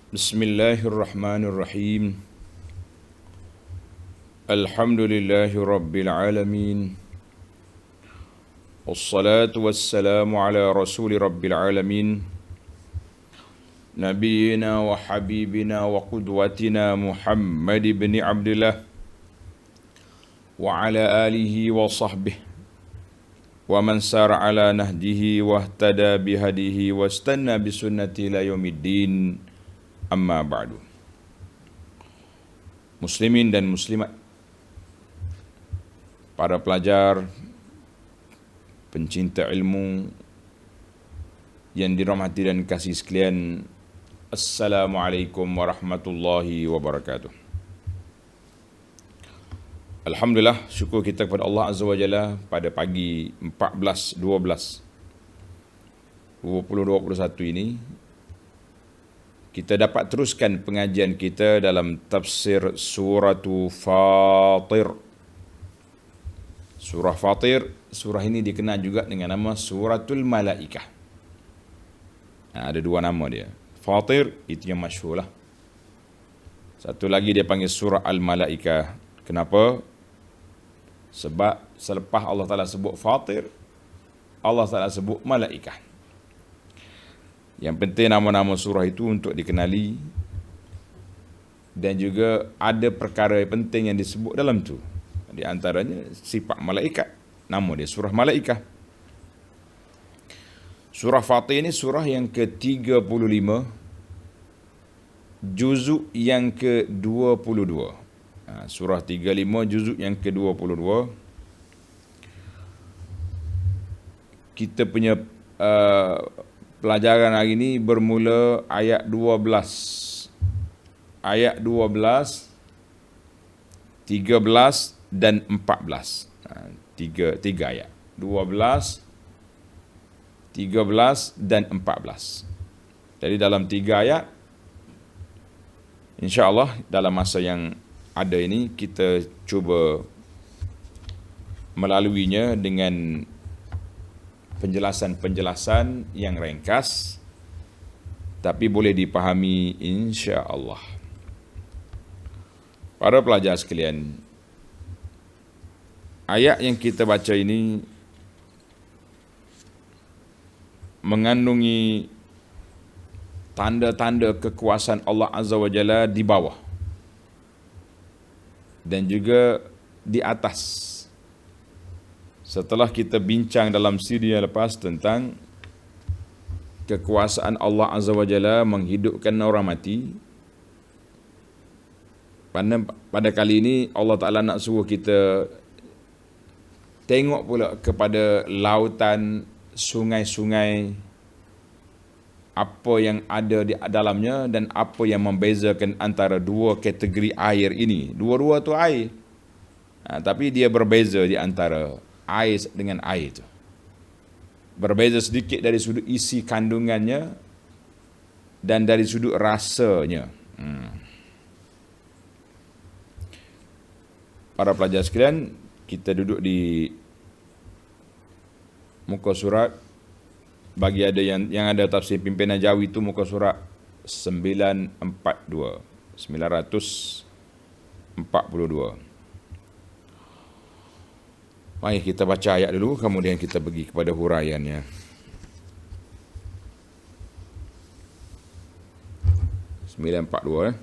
Bismillahirrahmanirrahim. Alhamdulillahi rabbil alamin. Wassalatu wassalamu ala rasuli rabbil alamin. Nabiyyina wa habibina wa qudwatina Muhammad ibn Abdullah wa ala alihi wa sahbihi wa man sara ala nahjihi wa ihtada bihadihi wa istanna bisunnati ila yaumiddin. Amma ba'du. Muslimin dan muslimat, para pelajar, pencinta ilmu yang dirahmati dan kasih sekalian, Assalamualaikum warahmatullahi wabarakatuh. Alhamdulillah, syukur kita kepada Allah Azza wa Jalla pada pagi 14/12/2021 ini kita dapat teruskan pengajian kita dalam tafsir surah Fatir. Surah Fatir, surah ini dikenal juga dengan nama Suratul Malaikah. Ada dua nama dia. Fatir itu yang masyhur lah. Satu lagi dia panggil surah Al-Malaikah. Kenapa? Sebab selepas Allah Ta'ala sebut Fatir, Allah Ta'ala sebut Malaikah. Yang penting nama-nama surah itu untuk dikenali, dan juga ada perkara yang penting yang disebut dalam tu. Di antaranya sifat malaikat. Nama dia surah Malaikah. Surah Fatir ini surah yang ke-35, juzuk yang ke-22. Surah 35 juzuk yang ke-22. Kita punya pelajaran hari ini bermula ayat 12. Ayat 12, 13 dan 14. Tiga ayat. 12, 13 dan 14. Jadi dalam 3 ayat, insya-Allah dalam masa yang ada ini kita cuba melaluinya dengan penjelasan-penjelasan yang ringkas tapi boleh dipahami insya-Allah. Para pelajar sekalian, ayat yang kita baca ini mengandungi tanda-tanda kekuasaan Allah Azza wa Jalla di bawah dan juga di atas. Setelah kita bincang dalam siri yang lepas tentang kekuasaan Allah Azza wa Jalla menghidupkan orang mati, pada kali ini Allah Ta'ala nak suruh kita tengok pula kepada lautan, sungai-sungai, apa yang ada di dalamnya dan apa yang membezakan antara dua kategori air ini. Dua-dua tu air, tapi dia berbeza di antara air dengan air itu. Berbeza sedikit dari sudut isi kandungannya dan dari sudut rasanya. Para pelajar sekalian, kita duduk di muka surat. Bagi ada yang ada tafsir pimpinan Jawi itu muka surat 942. Mari kita baca ayat dulu, kemudian kita pergi kepada huraiannya. Sembilan empat dua.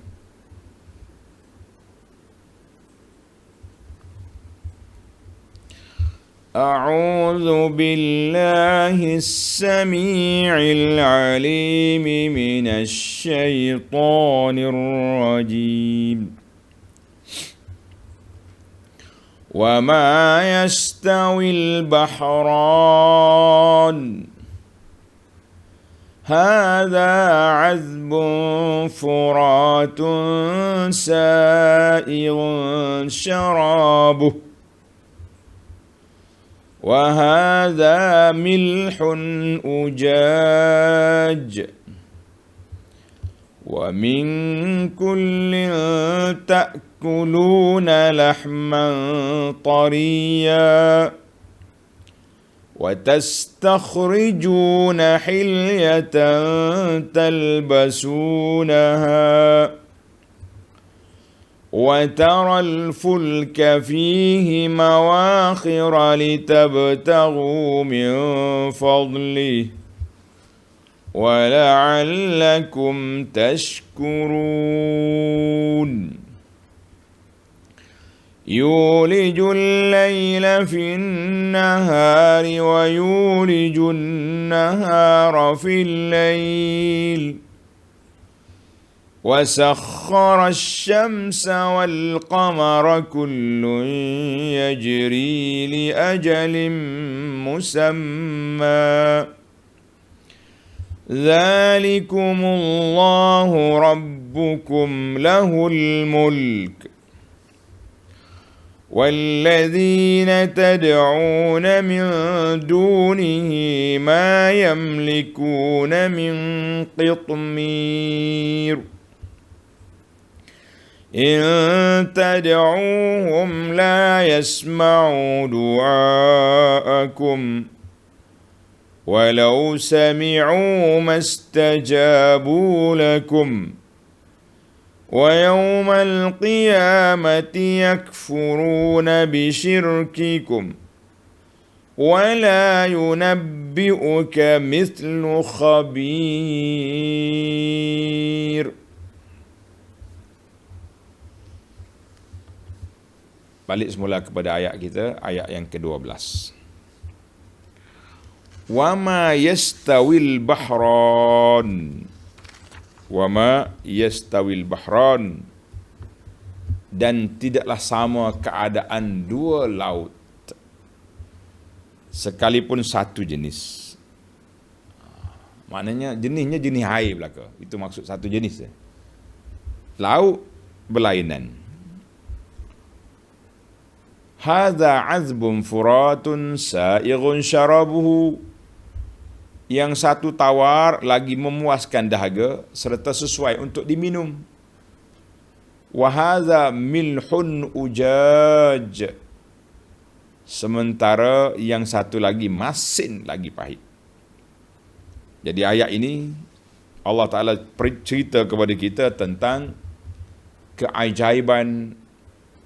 أعوذ بالله السميع العليم من الشيطان الرجيم وما يستوي البحران هذا عذب فرات سائغ شرابه وهذا ملح أجاج ومن كل تأكلون لحما طريا وتستخرجون حلية تلبسونها وترى الفلك فيه مواخر لتبتغوا من فضله ولعلكم تشكرون يولج الليل في النهار ويولج النهار في الليل وسخر الشمس والقمر كل يجري لأجل مسمى ذلكم الله ربكم له الملك والذين تدعون من دونه ما يملكون من قطمير إن تدعوهم لا يسمعوا دعاءكم ولو سمعوا ما استجابوا لكم ويوم القيامة يكفرون بشرككم ولا ينبئك مثل خبير. Balik semula kepada ayat kita, ayat yang ke-12. Wama yastawil bahran. Wama yastawil bahran. Dan tidaklah sama keadaan dua laut sekalipun satu jenis. Maknanya jenisnya jenis air belaka. Itu maksud satu jenis. Laut berlainan. Hadza azbun furatun sa'ighun syarabuhu. Yang satu tawar lagi memuaskan dahaga serta sesuai untuk diminum. Wa hadza milhun ujaj. Sementara yang satu lagi masin lagi pahit. Jadi ayat ini Allah Ta'ala cerita kepada kita tentang keajaiban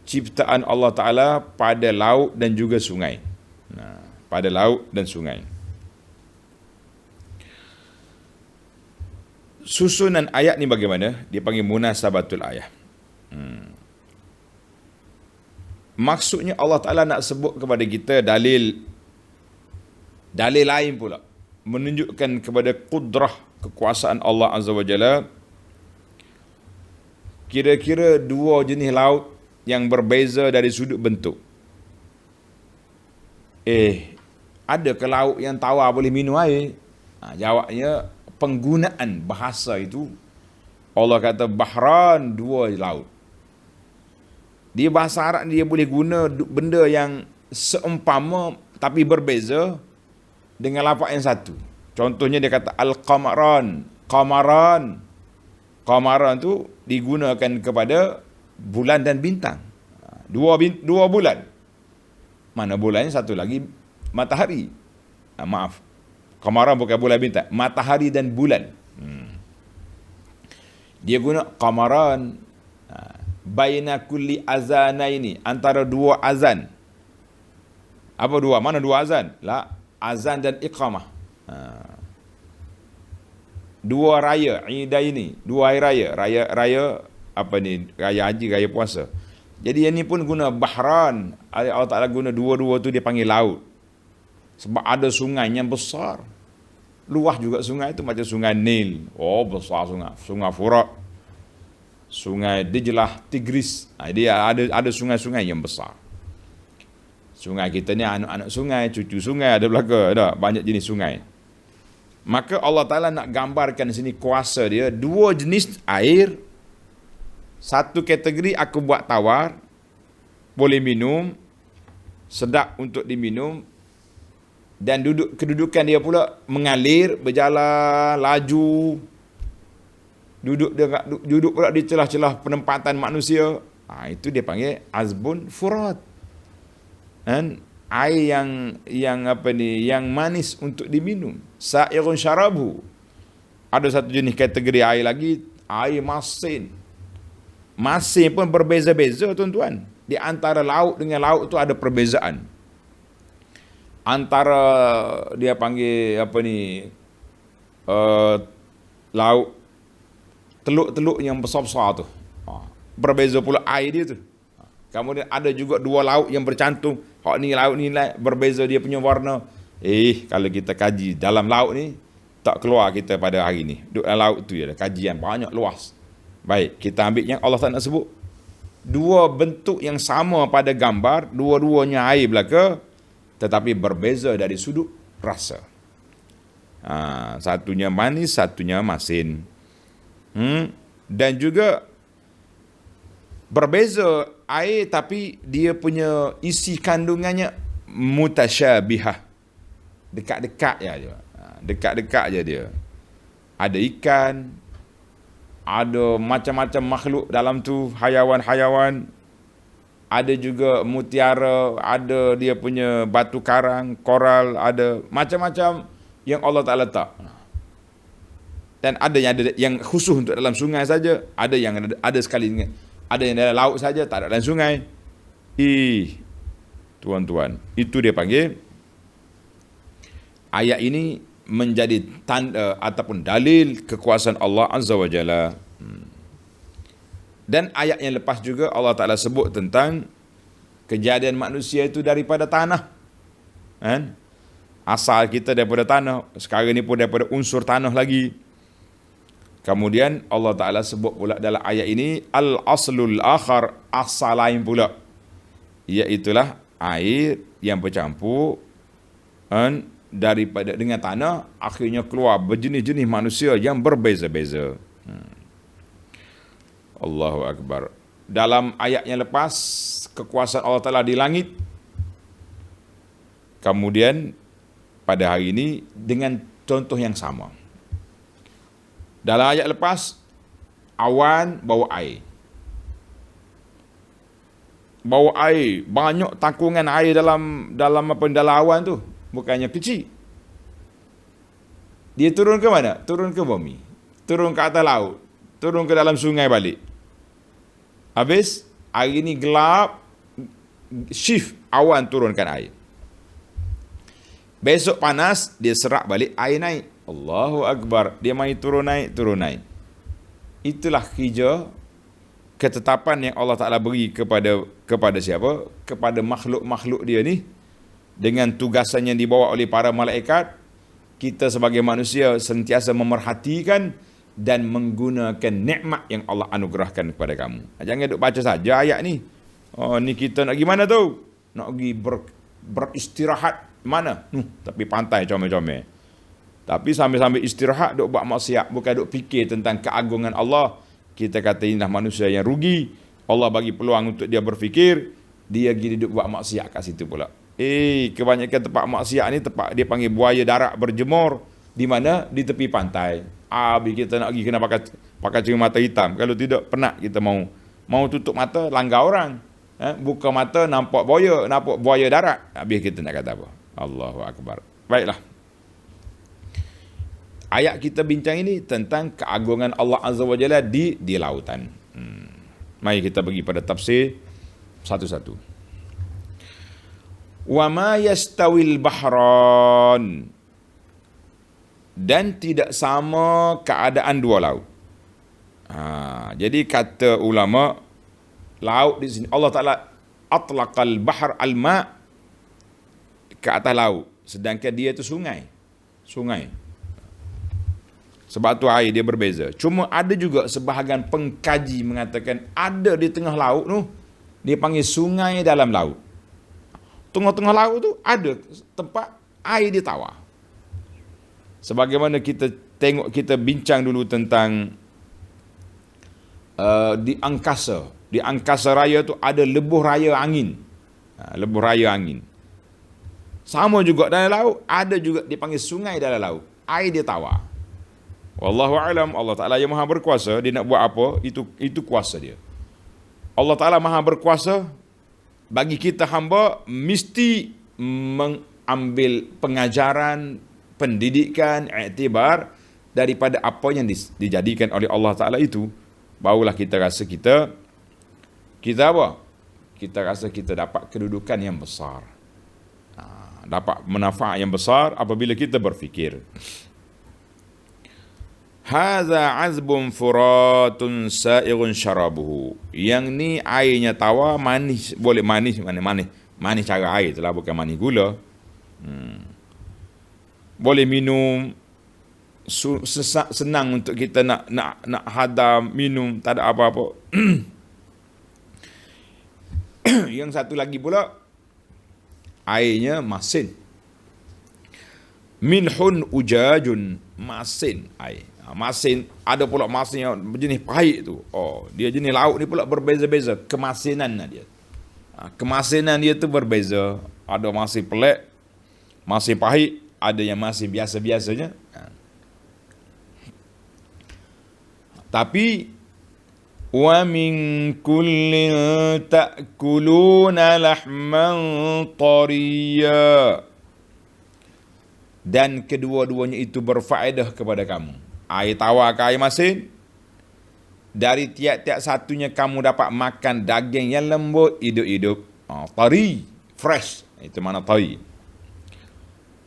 ciptaan Allah Ta'ala pada laut dan juga sungai. Pada laut dan sungai. Susunan ayat ni bagaimana? Dia panggil munasabatul ayat. Maksudnya Allah Ta'ala nak sebut kepada kita dalil lain pula. Menunjukkan kepada kudrah, kekuasaan Allah Azza wa Jalla. Kira-kira dua jenis laut yang berbeza dari sudut bentuk. Ada ke laut yang tawar boleh minum air? Jawabnya, penggunaan bahasa itu, Allah kata bahran, dua laut. Dia bahasa Arab dia boleh guna benda yang seumpama tapi berbeza dengan lafaz yang satu. Contohnya dia kata al-qamaran. Qamaran tu digunakan kepada bulan dan bintang. Dua bulan. Mana bulannya, satu lagi matahari. Maaf. Qamaran bukan bulan bintang. Matahari dan bulan. Dia guna qamaran. Baina kulli azanaini. Antara dua azan. Apa dua? Mana dua azan? La, azan dan iqamah. Dua raya. Idaini. Dua hari raya. Raya apa ni, raya haji, raya puasa. Jadi yang ni pun guna bahran. Allah Ta'ala guna dua-dua tu dia panggil laut. Sebab ada sungai yang besar. Luas juga sungai tu, macam sungai Nil. Oh, besar sungai. Sungai Furat. Sungai Dijlah, Tigris. Dia ada sungai-sungai yang besar. Sungai kita ni anak-anak sungai, cucu sungai ada belaka. Ada banyak jenis sungai. Maka Allah Ta'ala nak gambarkan sini kuasa dia. Dua jenis air. Satu kategori aku buat tawar, boleh minum, sedap untuk diminum, dan kedudukan dia pula mengalir, berjalan, laju, duduk pula di celah-celah penempatan manusia. Itu dia panggil azbun furat. Dan air yang manis untuk diminum. Sa'irun syarabu. Ada satu jenis kategori air lagi, air masin. Masin pun berbeza-beza tuan-tuan. Di antara laut dengan laut tu ada perbezaan. Antara dia panggil laut teluk-teluk yang besar-besar tu. Berbeza pula air dia tu. Kemudian ada juga dua laut yang bercantum. Hak ni laut ni berbeza dia punya warna. Kalau kita kaji dalam laut ni, tak keluar kita pada hari ni. Duduk dalam laut tu je, kajian banyak luas. Baik, kita ambil yang Allah tak nak sebut. Dua bentuk yang sama pada gambar, dua-duanya air belaka, tetapi berbeza dari sudut rasa. Satunya manis, satunya masin. Dan juga berbeza air, tapi dia punya isi kandungannya mutasyabihah. Dekat-dekat je. Dekat-dekat je dia. Ada ikan, ada macam-macam makhluk dalam tu, hayawan-hayawan. Ada juga mutiara, ada dia punya batu karang, koral, ada macam-macam yang Allah Ta'ala letak. Dan ada yang khusus untuk dalam sungai saja, ada yang ada sekali, ada yang dalam laut saja, tak ada dalam sungai. Tuan-tuan, itu dia panggil, ayat ini menjadi tanda ataupun dalil kekuasaan Allah Azza wa Jalla. Dan ayat yang lepas juga Allah Ta'ala sebut tentang kejadian manusia itu daripada tanah. Asal kita daripada tanah, sekarang ni pun daripada unsur tanah lagi. Kemudian Allah Ta'ala sebut pula dalam ayat ini, al-aslul akhar, asal lain pula, iaitulah air yang bercampur daripada dengan tanah, akhirnya keluar berjenis-jenis manusia yang berbeza-beza. Allahu Akbar. Dalam ayat yang lepas, kekuasaan Allah Ta'ala di langit. Kemudian pada hari ini dengan contoh yang sama. Dalam ayat lepas, awan bawa air. Bawa air, banyak tangkungan air dalam awan tu. Bukannya kecil. Dia turun ke mana? Turun ke bumi. Turun ke atas laut. Turun ke dalam sungai balik. Habis, hari ni gelap, shift awan turunkan air. Besok panas, dia serak balik, air naik. Allahu Akbar. Dia main turun naik, turun naik. Itulah kerja ketetapan yang Allah Ta'ala beri kepada siapa? Kepada makhluk-makhluk dia ni. Dengan tugasan yang dibawa oleh para malaikat, kita sebagai manusia sentiasa memerhatikan dan menggunakan nikmat yang Allah anugerahkan kepada kamu. Jangan duk baca saja ayat ni. Ni kita nak pergi mana tu? Nak pergi beristirahat mana? Tapi pantai comel-comel. Tapi sambil-sambil istirahat duk buat maksiat, bukan duk fikir tentang keagungan Allah. Kita kata inilah manusia yang rugi. Allah bagi peluang untuk dia berfikir, dia pergi duk buat maksiat kat situ pula. Kebanyakan tempat maksiat ni tempat dia panggil buaya darat berjemur. Di mana? Di tepi pantai. Habis kita nak pergi kena pakai cermin mata hitam. Kalau tidak, penat kita mau tutup mata, langgar orang. Buka mata, nampak buaya darat. Habis kita nak kata apa? Allahu Akbar. Baiklah. Ayat kita bincang ini tentang keagungan Allah Azza wa Jalla di lautan. Mari kita pergi pada tafsir satu-satu. Wa ma yastawil bahran, dan tidak sama keadaan dua laut. Jadi kata ulama, laut di sini Allah Ta'ala atlaqal bahr al-ma, ke atas laut, sedangkan dia itu sungai. Sebab tu air dia berbeza. Cuma ada juga sebahagian pengkaji mengatakan ada di tengah laut tu, dia panggil sungai dalam laut. Tengah-tengah laut tu ada tempat air dia tawar. Sebagaimana kita tengok, kita bincang dulu tentang di angkasa. Di angkasa raya tu ada lebuh raya angin. Lebuh raya angin. Sama juga dalam laut, ada juga dipanggil sungai dalam laut. Air dia tawar. Wallahu alam, Allah Ta'ala yang maha berkuasa, dia nak buat apa, itu kuasa dia. Allah Ta'ala maha berkuasa, bagi kita hamba mesti mengambil pengajaran, pendidikan, iktibar daripada apa yang dijadikan oleh Allah Ta'ala itu, barulah kita rasa kita apa? Kita rasa kita dapat kedudukan yang besar. Dapat manfaat yang besar apabila kita berfikir. Hadza azbun furatun sa'ighun syarabuhu. Yang ni airnya tawar, manis, boleh manis, manis cara air itulah, bukan manis gula. Boleh minum, senang untuk kita nak hadam, minum, tak ada apa-apa. Yang satu lagi pula, airnya masin. Milhun ujajun, masin air. Masin, ada pula masin yang jenis pahit tu. Dia jenis lauk ni pula berbeza-beza kemasinannya dia. Kemasinan dia tu berbeza. Ada masin pelik, masin pahit, ada yang masin biasa-biasanya. Tapi wa min kullin ta'kuluna lahman tariya. Dan kedua-duanya itu berfaedah kepada kamu. Air tawar ke air masin, dari tiap-tiap satunya kamu dapat makan daging yang lembut, hidup-hidup. Tari, fresh. Itu mana tari.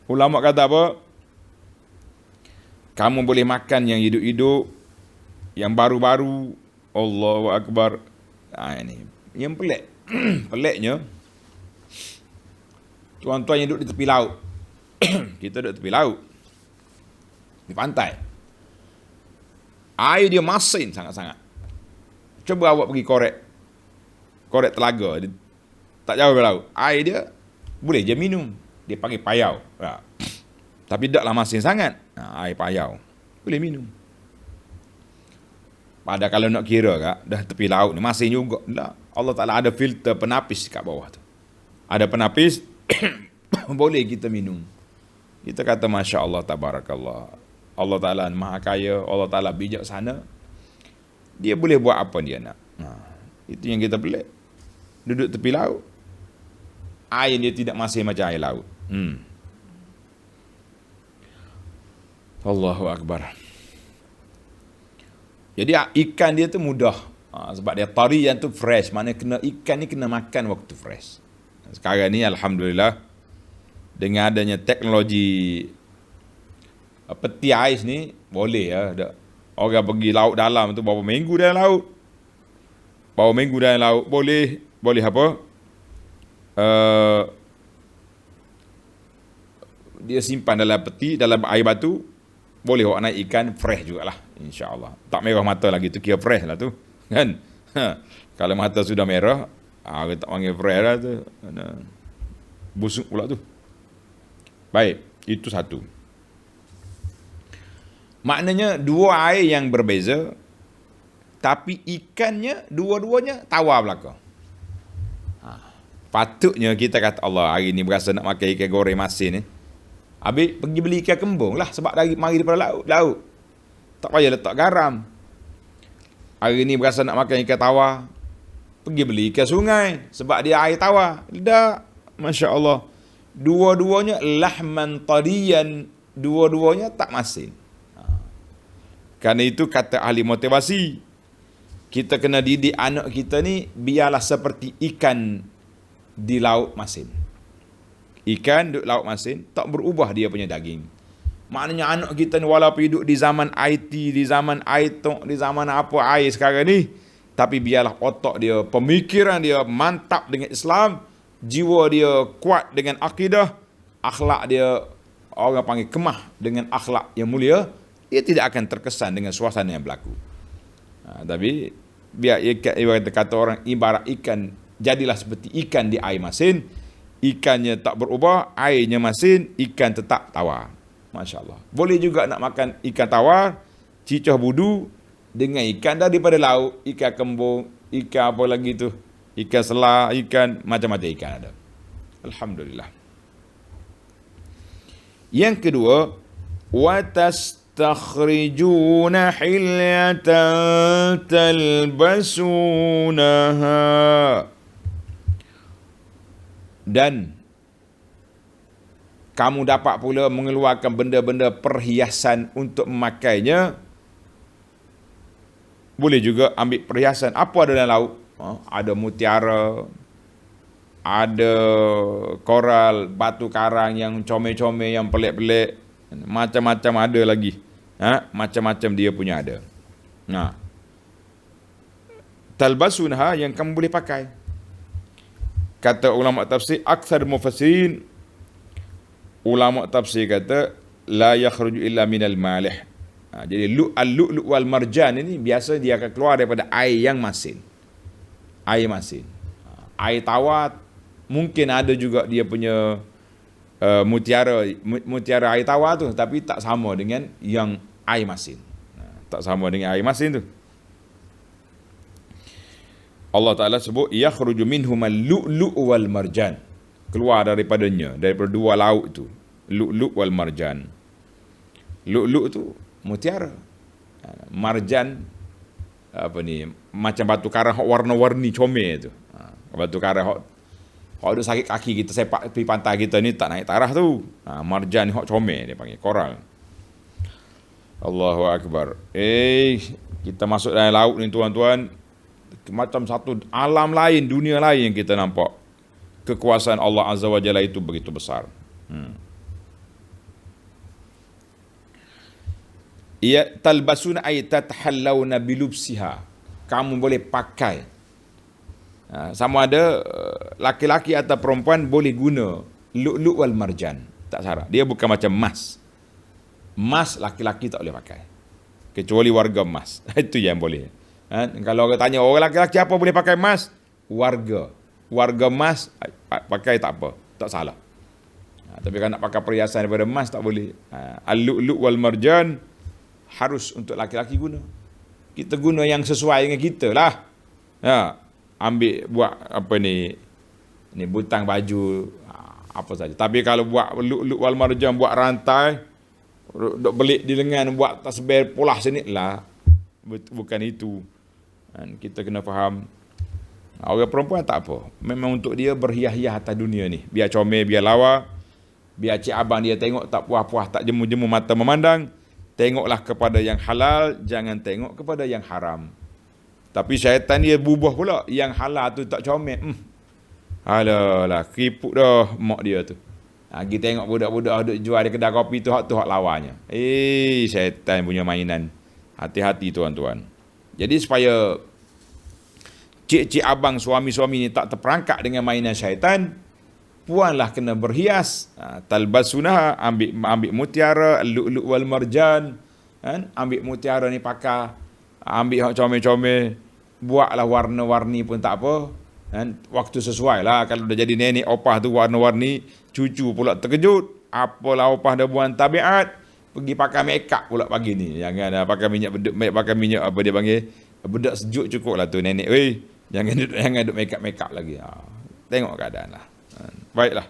Ulama kata apa? Kamu boleh makan yang hidup-hidup, yang baru-baru. Allahu Akbar. Ini yang pelik. Peliknya, tuan-tuan yang duduk di tepi laut. Kita duduk tepi laut, di pantai. Air dia masin sangat-sangat. Cuba awak pergi korek telaga, tak jauh dari laut. Air dia boleh je minum. Dia panggil payau. Tapi taklah masin sangat. Air payau boleh minum. Pada kalau nak kira dah tepi laut ni masin juga. Allah Ta'ala ada filter penapis kat bawah tu. Ada penapis boleh kita minum. Kita kata Masya Allah, Tabarakallah. Allah Ta'ala Maha Kaya, Allah Ta'ala bijaksana. Dia boleh buat apa dia nak. Itu yang kita pelik. Duduk tepi laut, air dia tidak masih macam air laut. Allahu Akbar. Jadi ikan dia tu mudah. Sebab dia tarian tu fresh. Maknanya ikan ni kena makan waktu fresh. Sekarang ni Alhamdulillah, dengan adanya teknologi peti ais ni, boleh orang pergi laut dalam tu berapa minggu dalam laut. Boleh apa? Dia simpan dalam peti, dalam air batu. Boleh awak naik ikan fresh jugalah, insya-Allah. Tak merah mata lagi tu, kira fresh lah tu. Kan? Kalau mata sudah merah, kita tak panggil fresh lah tu. Busuk pula tu. Baik, itu satu. Maknanya dua air yang berbeza, tapi ikannya dua-duanya tawar belaka. Patutnya kita kata Allah, hari ni berasa nak makan ikan goreng masin ni. Habis pergi beli ikan kembung lah, sebab mari daripada laut. Tak payah letak garam. Hari ni berasa nak makan ikan tawar, pergi beli ikan sungai, sebab dia air tawar. Tak, Masya Allah. Dua-duanya lahman tariyan, dua-duanya tak masin. Karena itu kata ahli motivasi, kita kena didik anak kita ni biarlah seperti ikan di laut masin. Ikan di laut masin tak berubah dia punya daging. Maknanya anak kita ni walaupun hidup di zaman IT, di zaman iTalk, di zaman apa air sekarang ni, tapi biarlah otak dia, pemikiran dia mantap dengan Islam, jiwa dia kuat dengan akidah, akhlak dia orang panggil kemah dengan akhlak yang mulia. Dia tidak akan terkesan dengan suasana yang berlaku. Tapi biar ibarat kata orang, ibarat ikan, jadilah seperti ikan di air masin. Ikannya tak berubah, airnya masin, ikan tetap tawar. Masya Allah. Boleh juga nak makan ikan tawar, cicah budu, dengan ikan daripada laut, ikan kembung, ikan apa lagi tu, ikan selah, ikan macam-macam ikan ada. Alhamdulillah. Yang kedua, وَتَسْتَخْرِجُونَ حِلْيَةً تَلْبَسُونَهَا. Dan kamu dapat pula mengeluarkan benda-benda perhiasan untuk memakainya. Boleh juga ambil perhiasan. Apa ada dalam laut? Ada mutiara, ada koral, batu karang yang comel-comel, yang pelik-pelik. Macam-macam ada lagi. Macam-macam dia punya ada. Talbasunha yang kamu boleh pakai. Kata ulama tafsir, akthar mufassirin, ulama tafsir kata, la yakhruju illa minal malih. Jadi al-lu'lu' wal marjan ini biasa dia akan keluar daripada air yang masin. Air masin. Air tawar mungkin ada juga dia punya mutiara air tawar tu, tapi tak sama dengan yang air masin. Tak sama dengan air masin tu. Allah Ta'ala sebut yakhruju minhum al-lu'lu' wal marjan. Keluar daripada dua laut tu. Lu'lu' wal marjan. Lu'lu' tu mutiara. Marjan macam batu karang hok warna-warni comel tu. Batu karang hok ada sakit kaki kita sepak pergi pantai kita ni tak naik tarah tu. Marjan hok comel dia panggil, koral. Allahu akbar. Kita masuk dalam laut ni tuan-tuan, macam satu alam lain, dunia lain yang kita nampak. Kekuasaan Allah Azza wa Jalla itu begitu besar. Ya talbasuna ay tathallawna bilubsiha. Kamu boleh pakai. Sama ada laki-laki atau perempuan boleh guna lu'lu' wal marjan. Tak salah. Dia bukan macam emas. Emas laki-laki tak boleh pakai. Kecuali warga emas. Itu yang boleh. Kalau orang tanya orang laki-laki apa boleh pakai emas? Warga emas pakai tak apa. Tak salah. Tapi kalau nak pakai perhiasan daripada emas tak boleh. Al-lu'lu' wal marjan harus untuk laki-laki guna. Kita guna yang sesuai dengan kita lah. Ambil buat ni butang baju apa saja. Tapi kalau buat lu'lu' wal marjan, buat rantai, duk belik di lengan, buat tasbih polah sini lah. Bukan itu. Kita kena faham. Orang perempuan tak apa. Memang untuk dia berhias-hias atas dunia ni. Biar comel, biar lawa. Biar cik abang dia tengok tak puas-puas, tak jemu-jemu mata memandang. Tengoklah kepada yang halal, jangan tengok kepada yang haram. Tapi syaitan dia bubuh pula. Yang halal tu tak comel. Alah, keripuk dah mak dia tu. Pergi tengok budak-budak duk jual di kedai kopi tu hak lawanya. Syaitan punya mainan. Hati-hati tuan-tuan. Jadi supaya cik-cik abang, suami-suami ni tak terperangkap dengan mainan syaitan, puanlah kena berhias. Talbasunah, ambil mutiara, lu'lu' wal marjan. Ambil mutiara ni pakai. Ambil hak comel-comel. Buatlah warna-warni pun tak apa. Waktu sesuai lah. Kalau dah jadi nenek opah tu warna-warni, cucu pula terkejut. Apalah opah dah buang tabiat. Pergi pakai make up pula pagi ni. Jangan pakai minyak apa dia panggil. Bedak sejuk cukup lah tu nenek. Jangan duduk make up lagi. Tengok keadaan lah. Baiklah.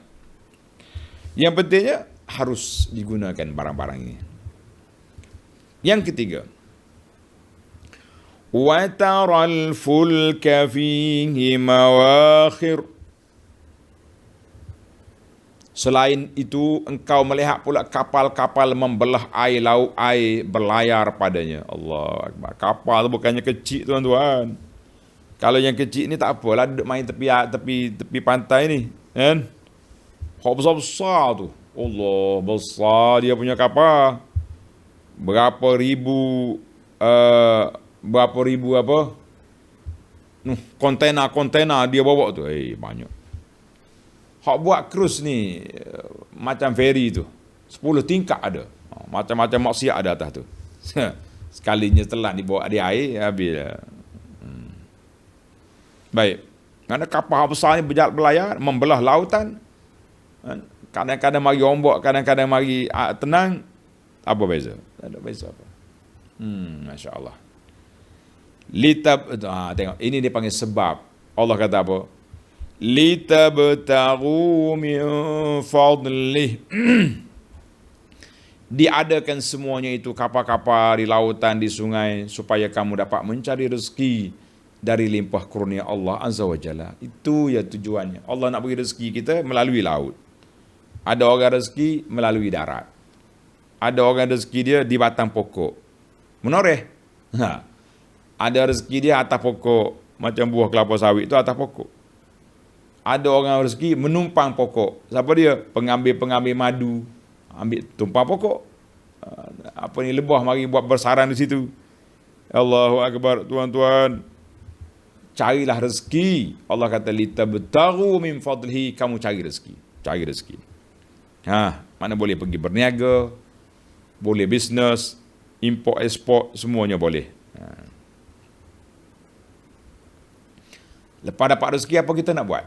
Yang pentingnya harus digunakan barang-barang ini. Yang ketiga. Wa taral fulka fihi mawakhir. Selain itu, engkau melihat pula kapal-kapal membelah air laut, air berlayar padanya. Allah Akbar. Kapal tu bukannya kecil tuan-tuan. Kalau yang kecil ni tak apalah, duduk main tepi pantai ni. Kan? Hak besar-besar tu. Allah, besar dia punya kapal. Berapa ribu kontainer dia bawa tu. Banyak. Hak buat cruise ni macam ferry tu. 10 tingkat ada. Macam-macam maksiat ada atas tu. Sekalinya telan dibawa di air, habis. Baik. Kerana kapal besar ni berlayar, membelah lautan. Kadang-kadang mari ombak, kadang-kadang mari tenang. Apa beza? Tak ada beza apa. Masya Allah. Tengok. Ini dia panggil sebab. Allah kata apa? Litabtaghu min fadlih. Diadakan semuanya itu kapal-kapal di lautan, di sungai, supaya kamu dapat mencari rezeki dari limpah kurnia Allah Azza wa Jalla. Itu ya tujuannya. Allah nak bagi rezeki kita melalui laut. Ada orang rezeki melalui darat. Ada orang rezeki dia di batang pokok. Menoreh. Ada rezeki dia atas pokok. Macam buah kelapa sawit itu atas pokok. Ada orang rezeki menumpang pokok. Siapa dia? Pengambil-pengambil madu. Ambil tumpang pokok. Lebah mari buat bersarang di situ. Allahu Akbar, tuan-tuan. Carilah rezeki. Allah kata, litabtaghu min fadlihi. Kamu cari rezeki. Cari rezeki. Mana boleh pergi berniaga, boleh bisnes, import, export, semuanya boleh. Lepas dapat rezeki, apa kita nak buat?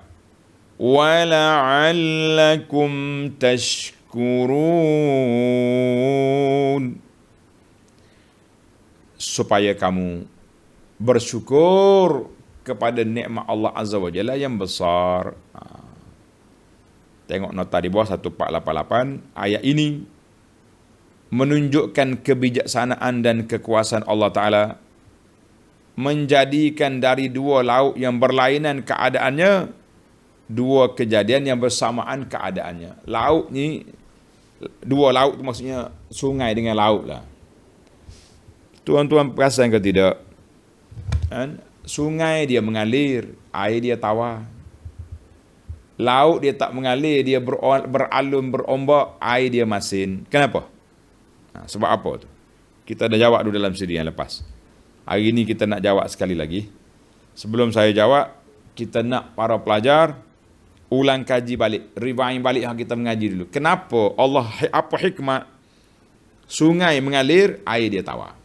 وَلَعَلَّكُمْ تَشْكُرُونَ, supaya kamu bersyukur kepada nikmat Allah Azza wa Jalla yang besar. Tengok nota di bawah 1488. Ayat ini menunjukkan kebijaksanaan dan kekuasaan Allah Ta'ala, menjadikan dari dua laut yang berlainan keadaannya, dua kejadian yang bersamaan keadaannya. Laut ni, dua laut tu maksudnya sungai dengan laut lah. Tuan-tuan perasan ke tidak? Sungai dia mengalir, air dia tawar. Laut dia tak mengalir, dia beralun, berombak, air dia masin. Kenapa? Sebab apa tu? Kita dah jawab dulu dalam siri yang lepas. Hari ini kita nak jawab sekali lagi. Sebelum saya jawab, kita nak para pelajar ulang kaji balik, rewind balik yang kita mengaji dulu. Kenapa Allah, apa hikmah sungai mengalir, air dia tawar?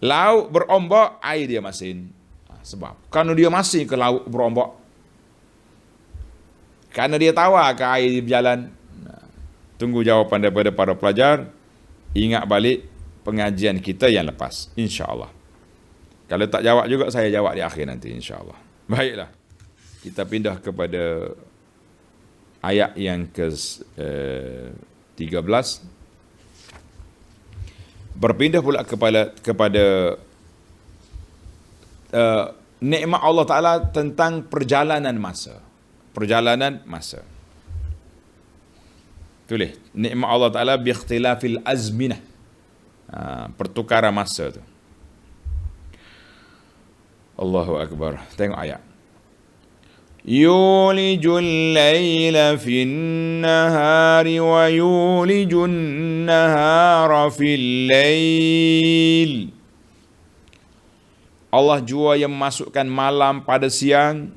Laut berombak, air dia masin. Sebab kerana dia masin ke laut berombak, kerana dia tawar ke air dia berjalan. Tunggu jawapan daripada para pelajar. Ingat balik pengajian kita yang lepas, insya-Allah. Kalau tak jawab juga, saya jawab di akhir nanti, insya-Allah. Baiklah, kita pindah kepada ayat yang ke-13. Berpindah pula kepada nikmat Allah Ta'ala tentang perjalanan masa. Tulis, nikmat Allah Ta'ala biikhtilafil azminah. Pertukaran masa tu. Allahu Akbar. Tengok ayat. Yulijul layla fin nahari wa yulijun nahara fil layl. Allah jua yang memasukkan malam pada siang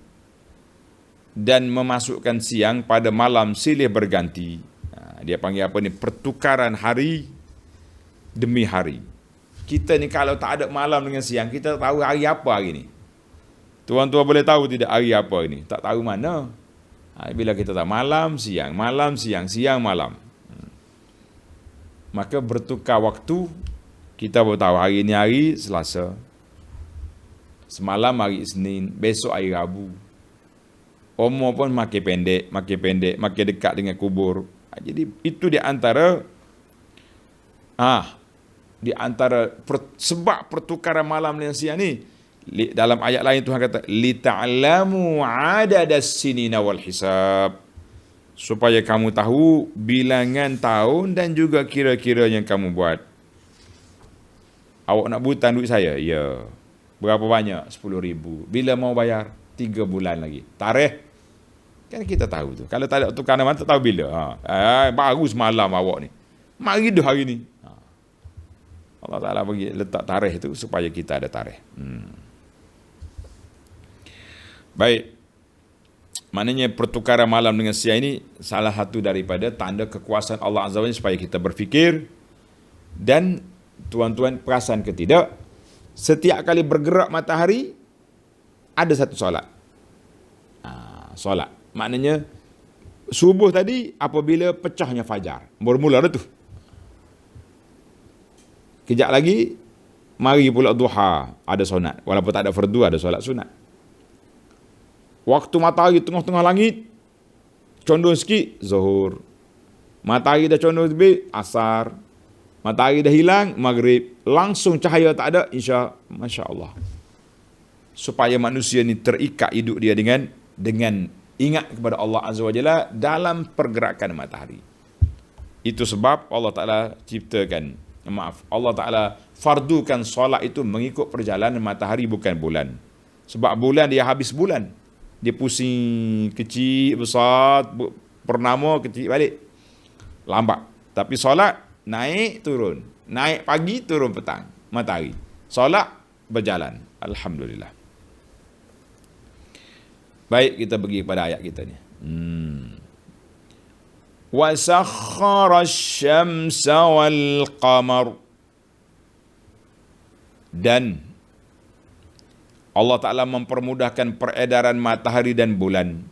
dan memasukkan siang pada malam silih berganti. Dia panggil apa ni? Pertukaran hari demi hari. Kita ni kalau tak ada malam dengan siang, kita tahu hari apa hari ni. Tuan-tuan boleh tahu tidak hari apa ini? Tak tahu mana. Bila kita tahu malam, siang, siang, malam. Maka bertukar waktu, kita boleh tahu hari ni hari Selasa. Semalam hari Isnin, besok hari Rabu. Umur pun makin pendek, makin dekat dengan kubur. Jadi itu di antara sebab pertukaran malam dan siang ni. Dalam ayat lain Tuhan kata, lita'lamu adadas sinina wal hisab, supaya kamu tahu bilangan tahun dan juga kira-kira yang kamu buat. Awak nak butang duit saya? Ya. Berapa banyak? 10,000. Bila mau bayar? 3 bulan lagi. Tarikh? Kan kita tahu tu. Kalau tak ada tukaran mana, tak tahu bila. Baru semalam awak ni. Mari dah hari ni. Allah Ta'ala bagi letak tarikh tu supaya kita ada tarikh. Baik. Maknanya pertukaran malam dengan siang ini salah satu daripada tanda kekuasaan Allah Azza wa Jalla supaya kita berfikir. Dan tuan-tuan perasan ke tidak, setiap kali bergerak matahari ada satu solat. Solat. Maknanya subuh tadi apabila pecahnya fajar, bermula dah tu. Kejap lagi mari pula duha, ada sunat. Walaupun tak ada fardu, ada solat sunat. Waktu matahari tengah-tengah langit, condong sikit, zuhur. Matahari dah condong lebih, asar. Matahari dah hilang, maghrib. Langsung cahaya tak ada, insya, Masya Allah. Supaya manusia ni terikat hidup dia dengan ingat kepada Allah Azza wa Jalla dalam pergerakan matahari. Itu sebab Allah Ta'ala Allah Ta'ala fardukan solat itu mengikut perjalanan matahari, bukan bulan. Sebab bulan dia habis bulan, dia pusing, kecil, besar, purnama, kecil balik, lambat. Tapi solat naik turun, naik pagi turun petang, matahari. Solat berjalan. Alhamdulillah. Baik, kita pergi kepada ayat kita ni. Wa sakhkhara asy-syamsa wal qamar. Dan Allah Ta'ala mempermudahkan peredaran matahari dan bulan.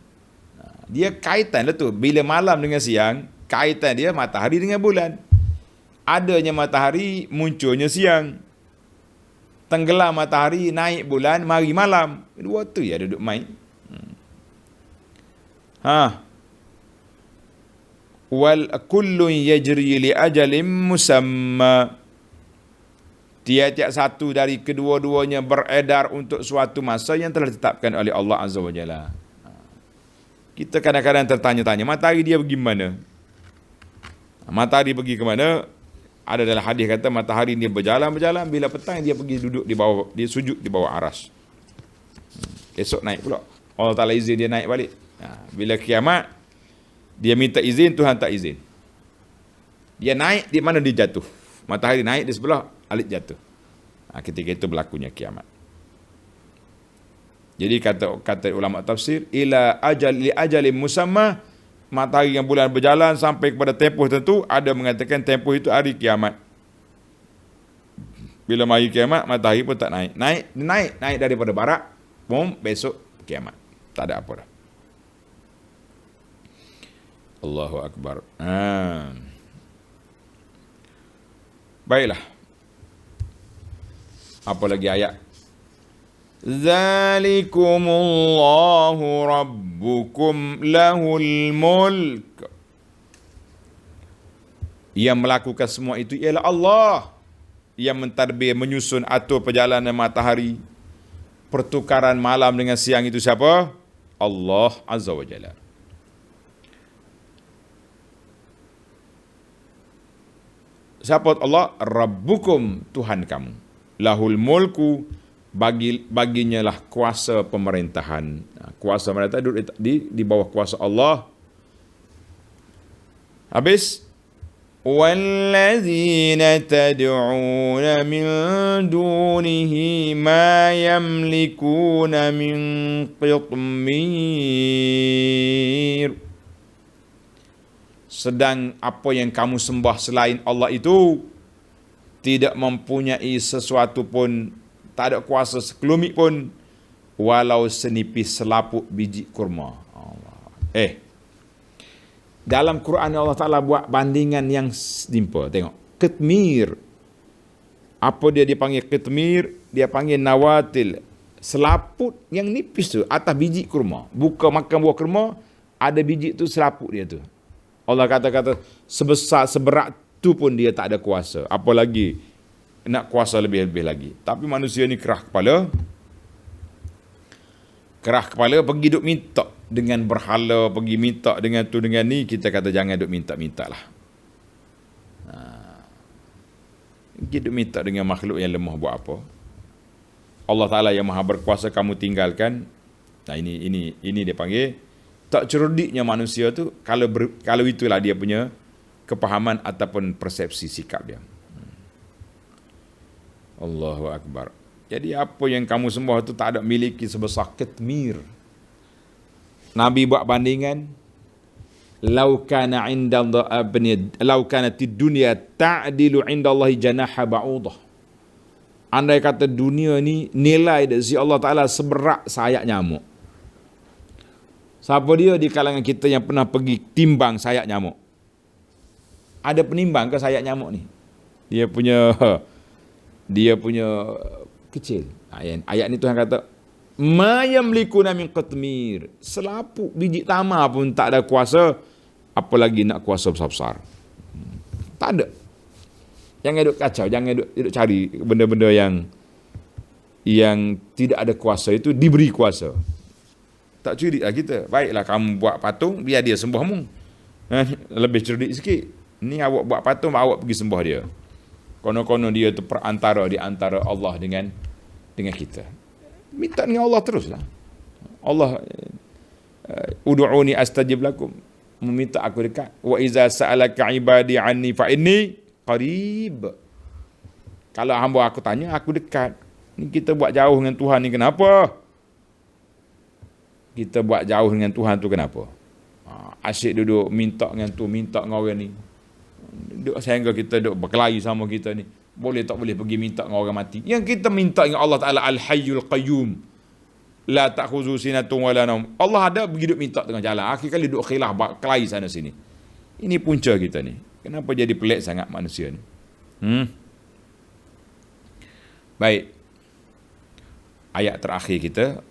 Dia kaitan lah tu. Bila malam dengan siang, kaitan dia matahari dengan bulan. Adanya matahari, munculnya siang. Tenggelam matahari, naik bulan, mari malam. Dua tu ya duduk main. Wal kullun yajri li ajalin musamma. Tiap-tiap satu dari kedua-duanya beredar untuk suatu masa yang telah ditetapkan oleh Allah Azza wa Jalla. Kita kadang-kadang tertanya-tanya, matahari dia pergi mana? Matahari pergi ke mana? Ada dalam hadis kata matahari dia berjalan-berjalan, bila petang dia pergi duduk di bawah, dia sujud di bawah aras. Esok naik pula. Allah Ta'ala izin dia naik balik. Bila kiamat, dia minta izin, Tuhan tak izin. Dia naik, di mana dia jatuh. Matahari naik di sebelah, alik jatuh. Ketika itu berlakunya kiamat. Jadi kata ulama tafsir, ila ajal li ajalin musamma, matahari yang bulan berjalan sampai kepada tempoh tertentu. Ada mengatakan tempoh itu hari kiamat. Bila hari kiamat, matahari pun tak naik. Naik daripada barat, besok kiamat. Tak ada apa dah. Allahu Akbar. Baiklah. Apa lagi ayat? Zalikumullahu rabbukum lahul mulk. Yang melakukan semua itu ialah Allah. Yang mentadbir, menyusun, atur perjalanan matahari. Pertukaran malam dengan siang itu siapa? Allah Azza wa Jalla. Siapa Allah? Rabbukum, Tuhan kamu. Lahul mulku, baginya lah kuasa pemerintahan. Kuasa pemerintah duduk di bawah kuasa Allah. Habis, wallazina tad'una min dunihi ma yamlikuna min qitmir. Sedang apa yang kamu sembah selain Allah itu tidak mempunyai sesuatu pun, tak ada kuasa sekelumit pun, walau senipis selaput biji kurma. Dalam Quran Allah Ta'ala buat bandingan yang simple. Tengok, qitmir. Apa dia dipanggil qitmir? Dia panggil nawatil. Selaput yang nipis tu atas biji kurma. Buka makan buah kurma, ada biji tu selaput dia tu. Allah kata sebesar, seberat tu pun dia tak ada kuasa. Apalagi nak kuasa lebih-lebih lagi. Tapi manusia ni kerah kepala. Kerah kepala, pergi duk minta dengan berhala, pergi minta dengan tu dengan ni. Kita kata jangan duk minta-minta lah. Pergi duk minta dengan makhluk yang lemah buat apa? Allah Ta'ala yang maha berkuasa kamu tinggalkan. Nah ini dia panggil tak cerdiknya manusia tu kalau itulah dia punya kepahaman ataupun persepsi sikap dia. Allahu Akbar. Jadi apa yang kamu sembah tu tak ada miliki sebesar qitmir. Nabi buat bandingan, law kana dunya ta'dilu 'inda Allah janaha ba'udah. Andai kata dunia ni nilai dari Allah Ta'ala seberat sayap nyamuk. Siapa dia di kalangan kita yang pernah pergi timbang sayap nyamuk? Ada penimbang ke sayap nyamuk ni? Dia punya kecil. Ayat ni Tuhan kata, ma yamlikuna min qitmir. Selaput biji tamar pun tak ada kuasa, apalagi nak kuasa besar-besar. Tak ada. Jangan duk kacau, jangan duk cari benda-benda yang tidak ada kuasa itu diberi kuasa. Tak cerdik lah kita. Baiklah kamu buat patung, biar dia sembahmu. Lebih cerdik sikit. Ni awak buat patung, awak pergi sembah dia. Kono-kono dia tu perantara di antara Allah dengan kita. Minta dengan Allah teruslah. Allah ud'uni astajib lakum. Meminta aku dekat. Wa iza sa'alaka ibadi anni fa inni qarib. Kalau hamba aku tanya, aku dekat. Ni kita buat jauh dengan Tuhan ni kenapa? Kita buat jauh dengan Tuhan tu kenapa? Asyik duduk minta dengan tu, minta dengan orang ni. Duduk sehingga kita duduk berkelahi sama kita ni. Boleh tak boleh pergi minta dengan orang mati. Yang kita minta dengan Allah Ta'ala Al-Hayyul Qayyum. La ta'khuzu sinatun wa la naum. Allah ada pergi duduk minta tengah jalan. Akhir kali duduk khilaf, berkelahi sana sini. Ini punca kita ni. Kenapa jadi pelik sangat manusia ni? Baik. Ayat terakhir kita.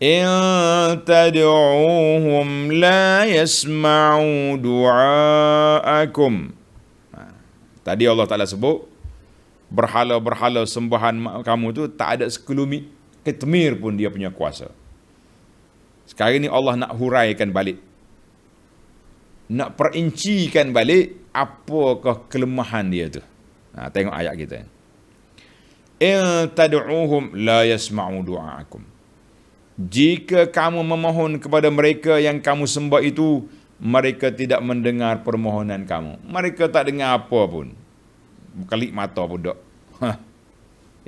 In tad'uuhum la yasma'u du'aakum. Tadi Allah Ta'ala sebut, berhala-berhala sembahan kamu tu tak ada sekelumit ketmir pun dia punya kuasa. Sekarang ni Allah nak huraikan balik. Nak perincikan balik apakah kelemahan dia tu. Tengok ayat kita. In tad'uuhum la yasma'u du'aakum. Jika kamu memohon kepada mereka yang kamu sembah itu, mereka tidak mendengar permohonan kamu. Mereka tak dengar apa pun. Kelip mata pun tak.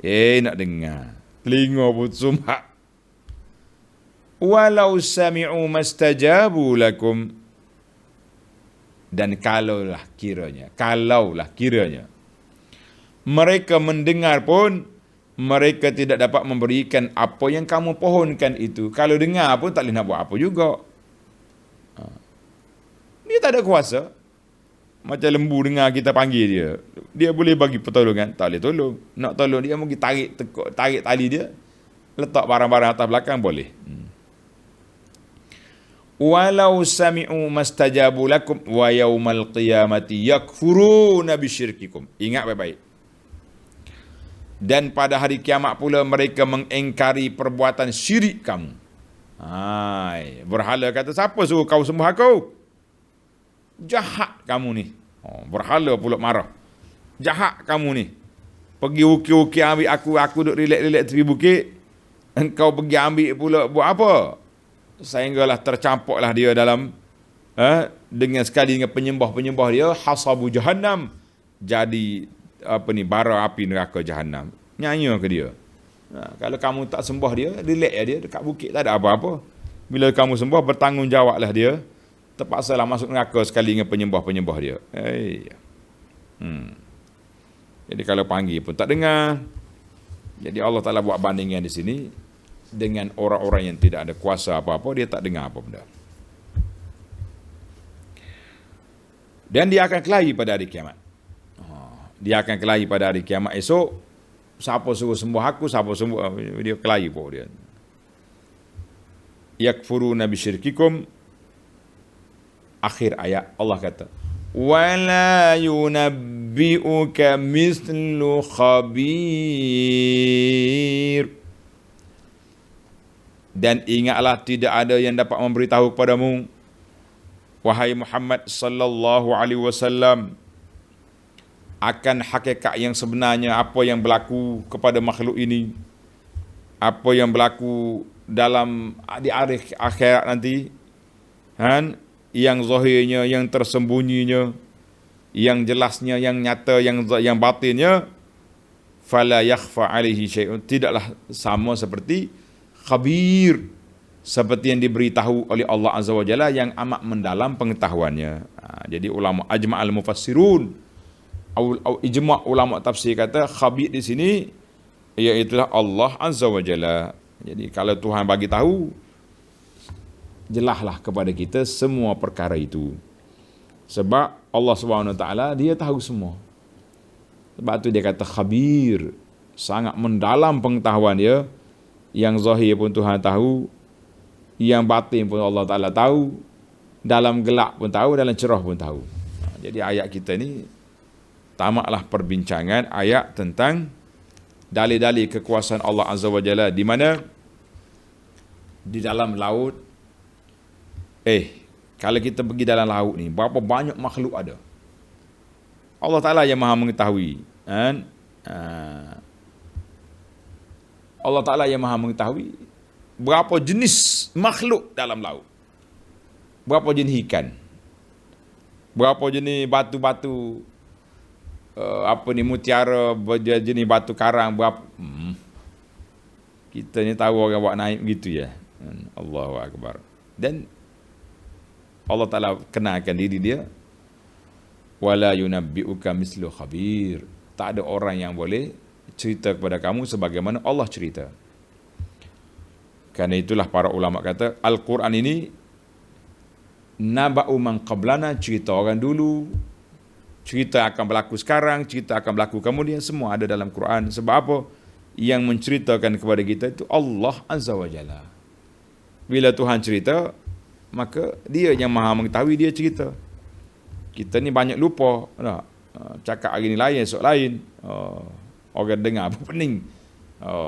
Nak dengar. Telinga pun sumpah. Walau sami'u mastajabu lakum. Dan kalaulah kiranya mereka mendengar pun, mereka tidak dapat memberikan apa yang kamu pohonkan itu. Kalau dengar pun tak boleh nak buat apa juga. Dia tak ada kuasa. Macam lembu dengar kita panggil dia. Dia boleh bagi pertolongan, tak boleh tolong. Nak tolong dia mungkin tarik tali dia. Letak barang-barang atas belakang boleh. Walau sami'u mastajabu lakum wa yaumal qiyamati yakfuruna bisyirkikum. Ingat baik-baik. Dan pada hari kiamat pula mereka mengingkari perbuatan syirik kamu. Berhala kata, siapa suruh kau sembah aku? Jahat kamu ni. Berhala pula marah. Jahat kamu ni. Pergi ukir-ukir ambil aku duduk relax-relax tepi bukit. Engkau pergi ambil pula buat apa? Sehinggalah tercampuklah dia dalam dengan sekali dengan penyembah-penyembah dia, hasabu jahannam. Jadi bara api neraka jahanam. Nyanyi ke dia. Kalau kamu tak sembah dia, relax dia dekat bukit, tak ada apa-apa. Bila kamu sembah, bertanggungjawablah dia. Terpaksalah masuk neraka sekali dengan penyembah-penyembah dia. Jadi kalau panggil pun tak dengar. Jadi Allah Ta'ala buat bandingan di sini dengan orang-orang yang tidak ada kuasa apa-apa, dia tak dengar apa benda. Dan dia akan kelahi pada hari kiamat. Dia akan kelahi pada hari kiamat esok. Siapa suruh sembah aku, siapa sembah, dia kelahi pun dia. Yakfuruna bisyirkikum. Akhir ayat Allah kata, wala yunabbi'uka mislu khabir. Dan ingatlah tidak ada yang dapat memberitahu kepadamu, wahai Muhammad sallallahu alaihi wasallam, akan hakikat yang sebenarnya, apa yang berlaku kepada makhluk ini, apa yang berlaku dalam di akhirat nanti, yang zahirnya, yang tersembunyinya, yang jelasnya, yang nyata, yang batinnya, fala yakhfa alaihi syai'un, tidaklah sama seperti khabir, seperti yang diberitahu oleh Allah Azza wa Jalla yang amat mendalam pengetahuannya. Jadi ulama ajma'al mufassirun, ijma' ulama tafsir kata khabir di sini iaitu Allah Azza wa Jalla. Jadi kalau Tuhan bagi tahu, jelaslah kepada kita semua perkara itu. Sebab Allah Subhanahu wa taala dia tahu semua. Sebab tu dia kata khabir, sangat mendalam pengetahuan dia. Yang zahir pun Tuhan tahu, yang batin pun Allah Ta'ala tahu, dalam gelap pun tahu, dalam cerah pun tahu. Jadi ayat kita ni tamatlah perbincangan ayat tentang dalil-dalil kekuasaan Allah Azza wa Jalla, di mana di dalam laut. Kalau kita pergi dalam laut ni, berapa banyak makhluk ada. Allah Ta'ala yang maha mengetahui. Kan? Allah Ta'ala yang maha mengetahui berapa jenis makhluk dalam laut. Berapa jenis ikan. Berapa jenis batu-batu, mutiara, jenis batu karang, berapa. Kita ni tahu orang buat naik begitu ya. Allahu Akbar. Dan Allah Ta'ala kenalkan diri dia, wala yunabbi'uka mislu khabir. Tak ada orang yang boleh cerita kepada kamu sebagaimana Allah cerita. Karena itulah para ulama kata Al-Quran ini naba'u man qablana, cerita orang dulu, cerita akan berlaku sekarang, cerita akan berlaku kemudian, semua ada dalam Quran. Sebab apa? Yang menceritakan kepada kita itu Allah Azza wa Jalla. Bila Tuhan cerita, maka dia yang maha mengetahui, dia cerita. Kita ni banyak lupa, cakap hari ni lain, esok lain. Orang dengar apa pening.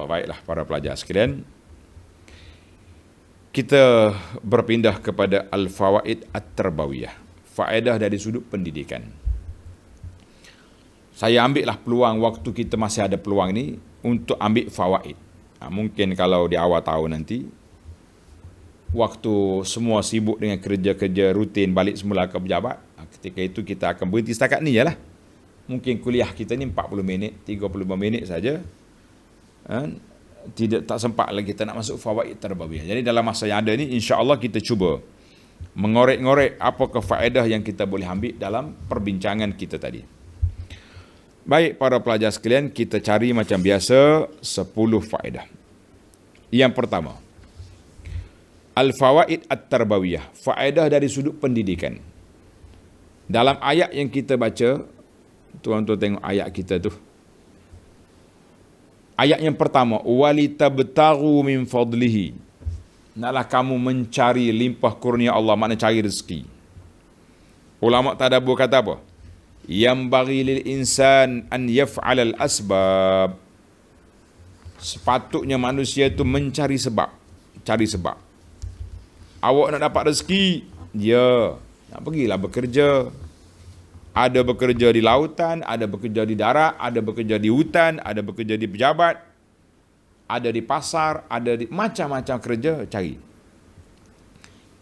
Baiklah para pelajar sekalian, kita berpindah kepada Al-Fawaid At-Tarbawiyah, faedah dari sudut pendidikan. Saya ambillah peluang waktu kita masih ada peluang ni untuk ambil fawaid. Mungkin kalau di awal tahun nanti, waktu semua sibuk dengan kerja-kerja rutin, balik semula ke pejabat, ketika itu kita akan berhenti setakat ni je lah. Mungkin kuliah kita ni 40 minit, 35 minit saja. Tak sempat lagi kita nak masuk fawaid tarbawiyah. Jadi dalam masa yang ada ni, insya-Allah kita cuba mengorek-ngorek apakah faedah yang kita boleh ambil dalam perbincangan kita tadi. Baik para pelajar sekalian, kita cari macam biasa 10 faedah. Yang pertama, Al-Fawaid At-Tarbawiyah, faedah dari sudut pendidikan. Dalam ayat yang kita baca, tuan-tuan tengok ayat kita tu. Ayat yang pertama, walitabtaghu min fadlihi. Naklah kamu mencari limpah kurnia Allah, makna cari rezeki. Ulama tadabbur kata apa? Yang bagi lil insan an yaf'al al asbab. Sepatutnya manusia itu mencari sebab, cari sebab. Awak nak dapat rezeki, nak pergilah bekerja. Ada bekerja di lautan, ada bekerja di darat, ada bekerja di hutan, ada bekerja di pejabat, ada di pasar, ada di macam-macam kerja, cari.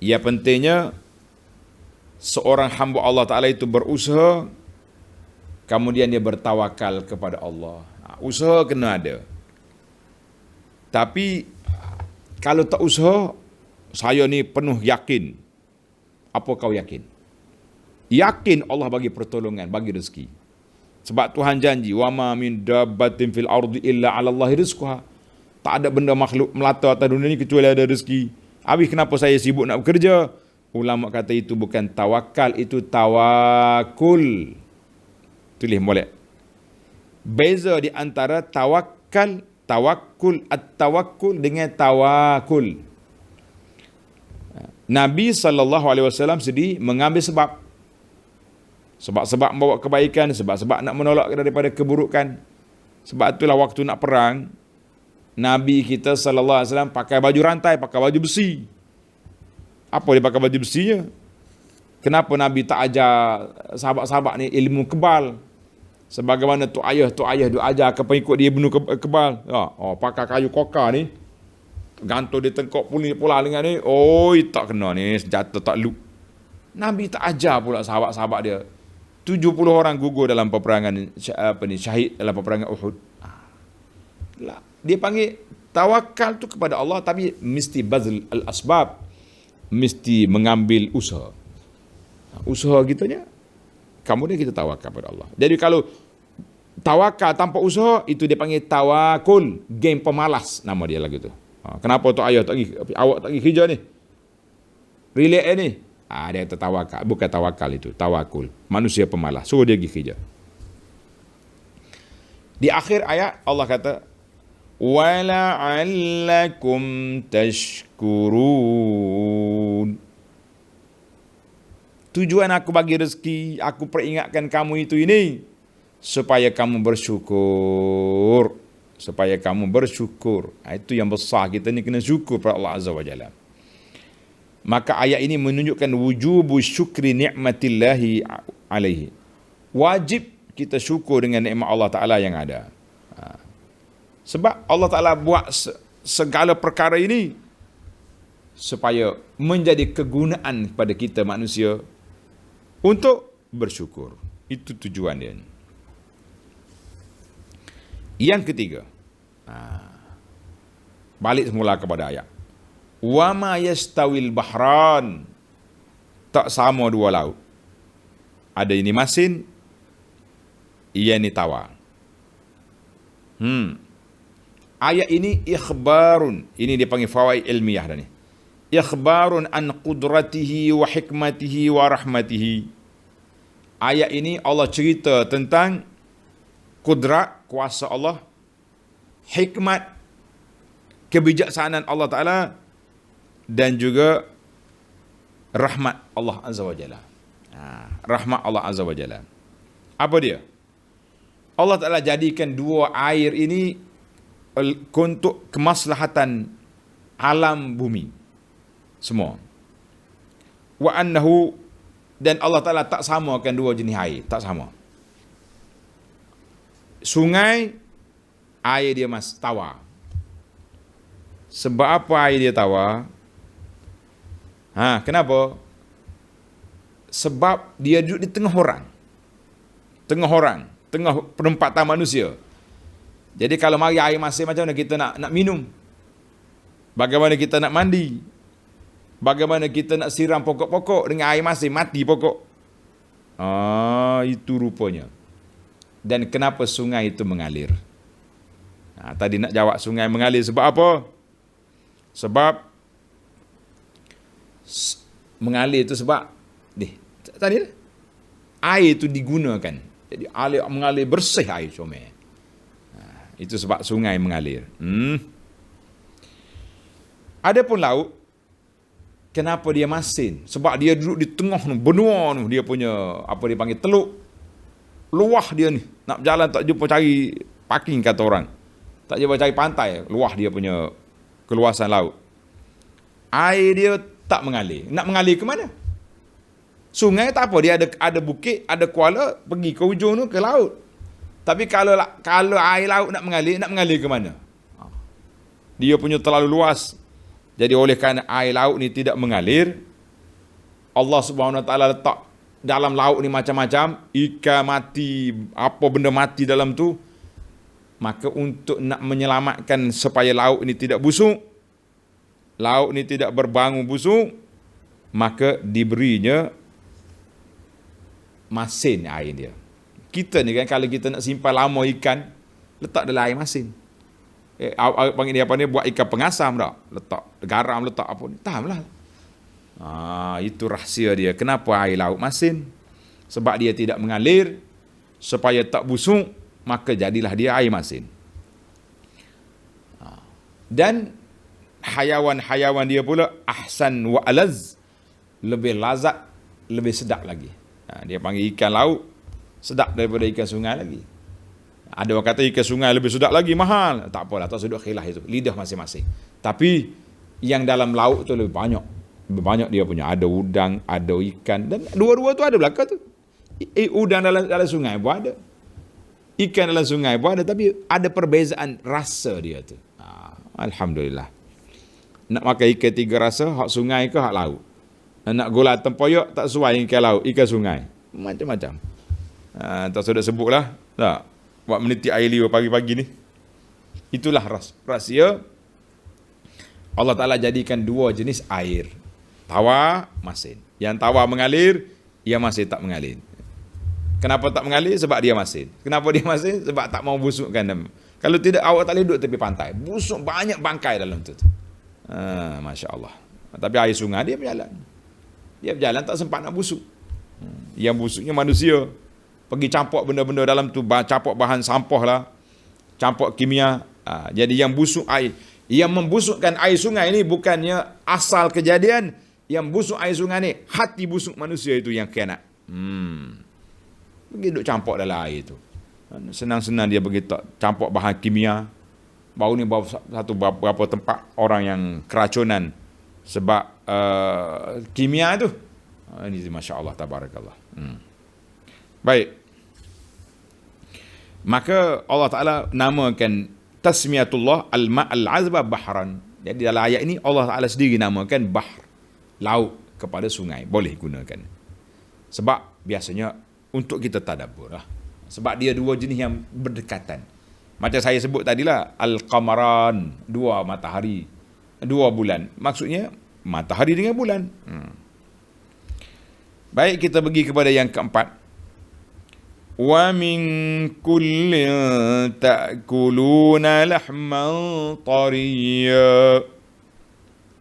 Ya, pentingnya seorang hamba Allah Ta'ala itu berusaha, kemudian dia bertawakal kepada Allah. Usaha kena ada. Tapi kalau tak usaha, saya ni penuh yakin. Apa kau yakin? Yakin Allah bagi pertolongan, bagi rezeki. Sebab Tuhan janji, wa ma min dabbatin fil ardi illa 'ala Allahi rizquha. Tak ada benda makhluk melata atas dunia ni kecuali ada rezeki. Habis kenapa saya sibuk nak bekerja? Ulama kata itu bukan tawakal, itu tawakul. Tulis molek. Beza di antara tawakal, tawakul, at-tawakul dengan tawakul. Nabi SAW sedih mengambil sebab. Sebab-sebab membawa kebaikan, sebab-sebab nak menolak daripada keburukan. Sebab itulah waktu nak perang, Nabi kita SAW pakai baju rantai, pakai baju besi. Apa dia pakai baju besinya? Kenapa Nabi tak ajar sahabat-sahabat ni ilmu kebal? Sebagaimana tu ayah dia ajar ke pengikut dia ilmu kebal. Pakai kayu koka ni, gantung di tengkok pula dengan ni. Tak kena ni, senjata tak loop. Nabi tak ajar pula sahabat-sahabat dia. 70 orang gugur dalam peperangan syahid dalam peperangan Uhud. Dia panggil tawakal tu kepada Allah, tapi mesti bazl al-asbab, mesti mengambil usaha. Usaha gitunya, kemudian kita tawakal kepada Allah. Jadi kalau tawakal tanpa usaha, itu dia panggil tawakul, game pemalas, nama dia lagu tu. Kenapa tu ayah tak pergi, awak tak pergi kerja ni? Relax ni. Dia kata tawakal, bukan tawakal itu, tawakul. Manusia pemalas, suruh dia pergi kerja. Di akhir ayat Allah kata, وَلَعَلَّكُمْ تَشْكُرُونَ. Tujuan aku bagi rezeki, aku peringatkan kamu itu ini, supaya kamu bersyukur. supaya kamu bersyukur. Itu yang besar, kita ni kena syukur pada Allah Azza wa Jalla. Maka ayat ini menunjukkan wujubu syukri ni'matillahi alaihi. Wajib kita syukur dengan nikmat Allah Ta'ala yang ada. Sebab Allah Ta'ala buat segala perkara ini supaya menjadi kegunaan kepada kita manusia untuk bersyukur. Itu tujuan dia. Yang ketiga, balik semula kepada ayat. Wa ma yastawil bahran, tak sama dua laut. Ada ini masin, ia ni tawar. Ayat ini ikhbarun, ini dipanggil fawaid ilmiah dah ni. Ikhbarun an qudratihi wa hikmatihi wa rahmatihi. Ayat ini Allah cerita tentang kudrat, kuasa Allah, hikmat, kebijaksanaan Allah Ta'ala, dan juga rahmat Allah Azza wa Jalla. Rahmat Allah Azza wa Jalla. Apa dia? Allah Ta'ala jadikan dua air ini untuk kemaslahatan alam bumi semua. Wa annahu, dan Allah Ta'ala tak samakan dua jenis air, tak sama. Sungai, air dia tawar. Sebab apa air dia tawar? Kenapa? Sebab dia duduk di tengah orang, tengah penempatan manusia. Jadi kalau mari air masin, macam mana kita nak minum? Bagaimana kita nak mandi? Bagaimana kita nak siram pokok-pokok dengan air masin? Mati pokok. Itu rupanya. Dan kenapa sungai itu mengalir? Tadi nak jawab sungai mengalir sebab apa? Sebab mengalir itu sebab tadi air itu digunakan. Jadi mengalir bersih air comel. Itu sebab sungai mengalir. Adapun laut, kenapa dia masin? Sebab dia duduk di tengah benua tu, dia punya apa dia panggil teluk. Luah dia ni. Nak berjalan tak jumpa cari parking kata orang. Tak jumpa cari pantai. Luah dia punya keluasan laut. Air dia tak mengalir. Nak mengalir ke mana? Sungai tak apa, dia ada bukit, ada kuala, pergi ke ujung tu ke laut. Tapi kalau air laut nak mengalir ke mana? Dia punya terlalu luas. Jadi oleh kerana air laut ni tidak mengalir, Allah Subhanahu Wa Taala letak dalam laut ni macam-macam, ikan mati, apa benda mati dalam tu. Maka untuk nak menyelamatkan supaya laut ni tidak busuk, laut ni tidak berbangun busuk, maka diberinya masin air dia. Kita ni kan, kalau kita nak simpan lama ikan, letak dalam air masin. Panggil dia apa ni, buat ikan pengasam tak? Letak garam, letak apa ni, tahamlah. Itu rahsia dia. Kenapa air laut masin? Sebab dia tidak mengalir, supaya tak busuk, maka jadilah dia air masin. Dan hayawan-hayawan dia pula ahsan wa alaz, lebih lazat, lebih sedap lagi. Dia panggil ikan laut sedap daripada ikan sungai lagi. Ada orang kata ikan sungai lebih sedap lagi, mahal. Tak apalah, tak sudut khilaf itu, lidah masing-masing. Tapi yang dalam laut tu lebih banyak. Lebih banyak dia punya. Ada udang, ada ikan, dan dua-dua tu ada belakang tu. Udang dalam sungai pun ada, ikan dalam sungai pun ada, tapi ada perbezaan rasa dia tu. Alhamdulillah. Nak makan ikan tiga rasa, hak sungai ke hak laut? Nak gula tempoyak tak sesuai ikan laut, ikan sungai. Macam-macam. Tak sudah sebutlah. Tak. Buat meniti air liur pagi-pagi ni. Itulah rahsia. Allah Ta'ala jadikan dua jenis air. Tawar, masin. Yang tawar mengalir, yang masin tak mengalir. Kenapa tak mengalir? Sebab dia masin. Kenapa dia masin? Sebab tak mau busukkan. Kalau tidak, awak tak boleh duduk tepi pantai. Busuk, banyak bangkai dalam tu. Masya Allah. Tapi air sungai dia berjalan. Dia berjalan tak sempat nak busuk. Yang busuknya manusia. Pergi campur benda-benda dalam tu, campur bahan sampah lah, campur kimia. Jadi yang busuk air, yang membusukkan air sungai ni bukannya asal kejadian. Yang busuk air sungai ni, hati busuk manusia itu yang kena. Pergi duk campur dalam air tu. Senang-senang dia pergi campur bahan kimia. Baru ni beberapa tempat orang yang keracunan sebab kimia tu. Ini Masya Allah, tabarakallah. Baik. Maka Allah Ta'ala namakan tasmiyatullah al-ma'al azba bahran. Jadi dalam ayat ini Allah Ta'ala sendiri namakan bahr, laut kepada sungai. Boleh gunakan. Sebab biasanya untuk kita tadabbur lah. Sebab dia dua jenis yang berdekatan. Macam saya sebut tadilah, al-qamaran, dua matahari, dua bulan. Maksudnya matahari dengan bulan. Baik, kita pergi kepada yang keempat. Wa min kullin ta'kuluna lahman tariya.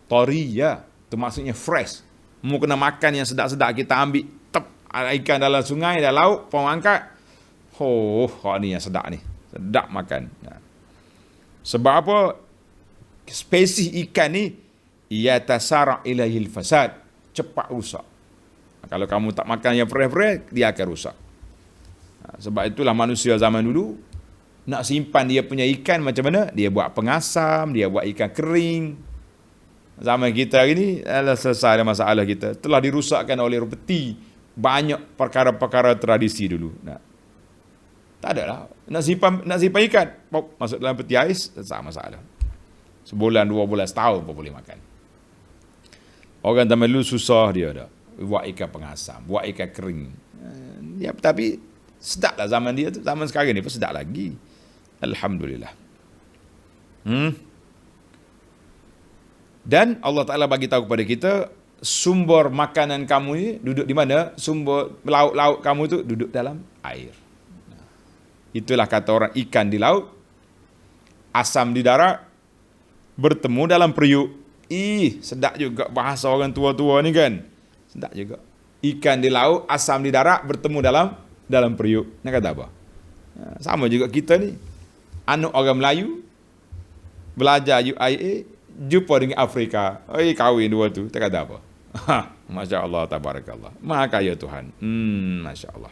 Tariya, itu maksudnya fresh. Mu kena makan yang sedap-sedap, kita ambil ikan dalam sungai, dalam laut, pun angkat. Ni yang sedap ni. Sedap makan. Sebab apa? Spesies ikan ni yatasara' ilaihil fasad, cepat rusak. Kalau kamu tak makan yang fresh-fresh, dia akan rusak. Sebab itulah manusia zaman dulu nak simpan dia punya ikan macam mana? Dia buat pengasam, dia buat ikan kering. Zaman kita hari ni selesai masalah kita. Telah dirusakkan oleh peti banyak perkara-perkara tradisi dulu. Tak ada lah. Nak simpan ikan, masuk dalam peti ais, selesai masalah. Sebulan, 2 bulan, setahun pun boleh makan. Orang zaman dulu susah dia dah. Buat ikan pengasam, buat ikan kering. Ya, tapi sedap lah zaman dia tu. Zaman sekarang ni pun sedap lagi. Alhamdulillah. Dan Allah Ta'ala bagi tahu kepada kita, sumber makanan kamu ni duduk di mana? Sumber lauk-lauk kamu tu duduk dalam air. Itulah kata orang, ikan di laut, asam di darat, bertemu dalam periuk. Sedap juga bahasa orang tua-tua ni kan. Sedap juga. Ikan di laut, asam di darat, bertemu dalam periuk. Nak kata apa? Sama juga kita ni. Anak orang Melayu, belajar UIA, jumpa dengan Afrika. Kahwin dua tu. Tak kata apa? Masya Allah, tabarakallah. Maha kaya Tuhan. Masya Allah.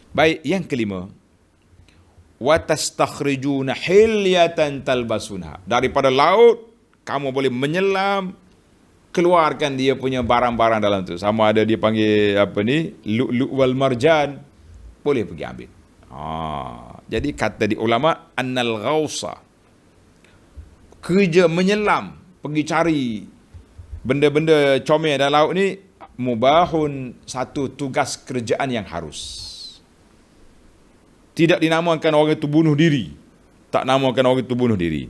Baik, yang kelima. وَتَسْتَخْرِجُونَ حِلْيَةً تَلْبَسُونَهَا. Daripada laut, kamu boleh menyelam, keluarkan dia punya barang-barang dalam tu. Sama ada dia panggil apa ni, lu'lu' wal marjan, boleh pergi ambil. Jadi kata di ulama, annal ghausa, kerja menyelam, pergi cari benda-benda comel dalam laut ni, mubahun, satu tugas kerjaan yang harus. Tidak dinamakan orang itu bunuh diri. Tak namakan orang itu bunuh diri.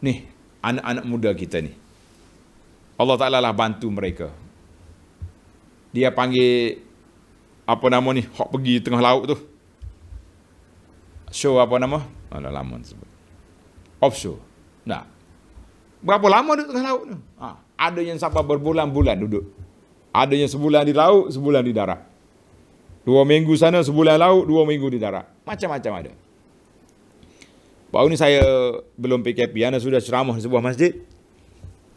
Nih, anak-anak muda kita ni, Allah Ta'ala lah bantu mereka. Dia panggil, apa nama ni, hok pergi tengah laut tu. Show apa nama? Dah lama sebut. Offshore. Nah. Berapa lama duduk tengah laut tu? Ada yang sampai berbulan-bulan duduk. Ada yang sebulan di laut, sebulan di darat. 2 minggu sana, sebulan laut, 2 minggu di darat. Macam-macam ada. Baru ni saya belum PKP, anda sudah ceramah di sebuah masjid.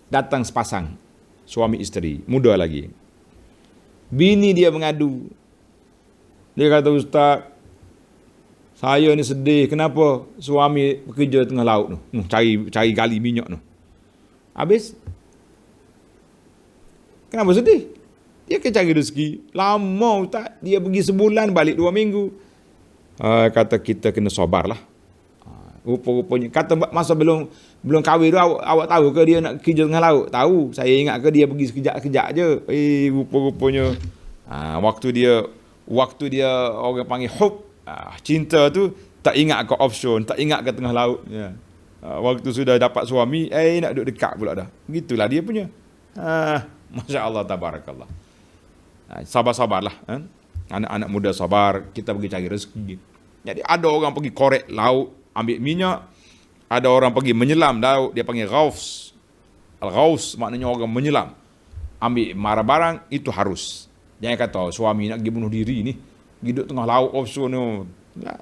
Datang sepasang, suami isteri, muda lagi. Bini dia mengadu. Dia kata, Ustaz, saya ni sedih. Kenapa suami bekerja tengah laut tu? Cari gali minyak tu. Habis? Kenapa sedih? Dia akan cari rezeki. Lama Ustaz. Dia pergi sebulan, balik 2 minggu. Kata kita kena sabarlah. Rupa-rupanya. Kata masa belum kahwin tu, awak tahu ke dia nak kerja tengah laut? Tahu. Saya ingat ke dia pergi sekejap-kejap je. Rupa-rupanya. Waktu dia orang panggil hub. Cinta tu, tak ingat ke offshore, tak ingat ke tengah laut. Ya. Waktu sudah dapat suami, nak duduk dekat pula dah. Begitulah dia punya. Masya Allah, tabarakallah. Sabar-sabarlah. Anak-anak muda sabar, kita pergi cari rezeki. Jadi ada orang pergi korek laut, ambil minyak. Ada orang pergi menyelam laut, dia panggil ghaus. Al-ghaus maknanya orang menyelam. Ambil barang, itu harus. Jangan kata suami nak pergi bunuh diri ni, hidup tengah laut offshore ni.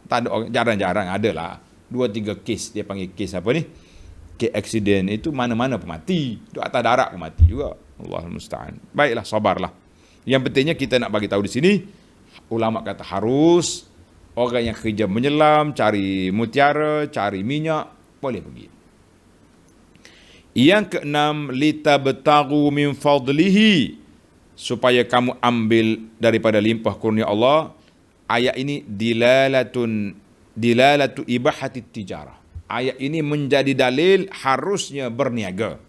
Tak ada orang, jarang-jarang ada lah. 2-3 kes, dia panggil kes apa ni? Kes accident itu mana-mana pun mati. Duduk atas darat pun mati juga. Allahul musta'an. Baiklah, sabarlah. Yang pentingnya kita nak bagi tahu di sini, ulama kata harus, Orang yang kerja menyelam, cari mutiara, cari minyak, boleh pergi. Yang keenam, litabtagu min fadlihi, supaya kamu ambil daripada limpah kurnia Allah. Ayat ini dilalatu ibahati tijarah. Ayat ini menjadi dalil harusnya berniaga.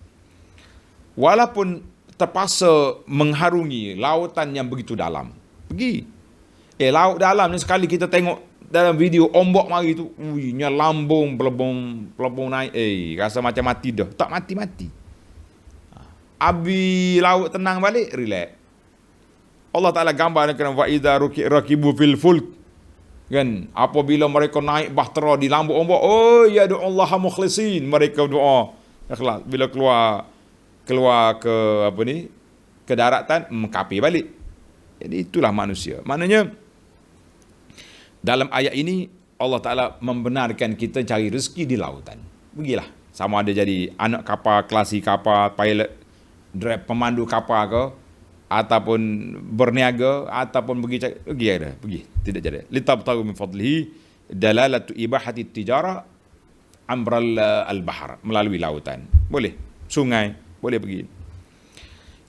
Walaupun terpaksa mengharungi lautan yang begitu dalam, pergi. Laut dalam ni sekali kita tengok dalam video ombak mari tu, nya lambung pelabung naik, rasa macam mati dah. Tak mati-mati. Abi laut tenang balik, relax. Allah Ta'ala gambar dengan wa idza rakibu fil fulk, kan, apabila mereka naik bahtera di lambung ombak, ya doa Allah mukhlisin, mereka doa ikhlas. Bila keluar ke ke daratan, mengkapi balik. Jadi itulah manusia. Maknanya dalam ayat ini Allah Ta'ala membenarkan kita cari rezeki di lautan. Pergilah. Sama ada jadi anak kapal, kelasi kapal, pilot, driver, pemandu kapal ke, ataupun berniaga, ataupun pergi ada, pergi. Tidak jadi. Litabtagu min fadlihi dalalatu ibahati tijarah amral al-bahar, melalui lautan. Boleh. Sungai, boleh pergi.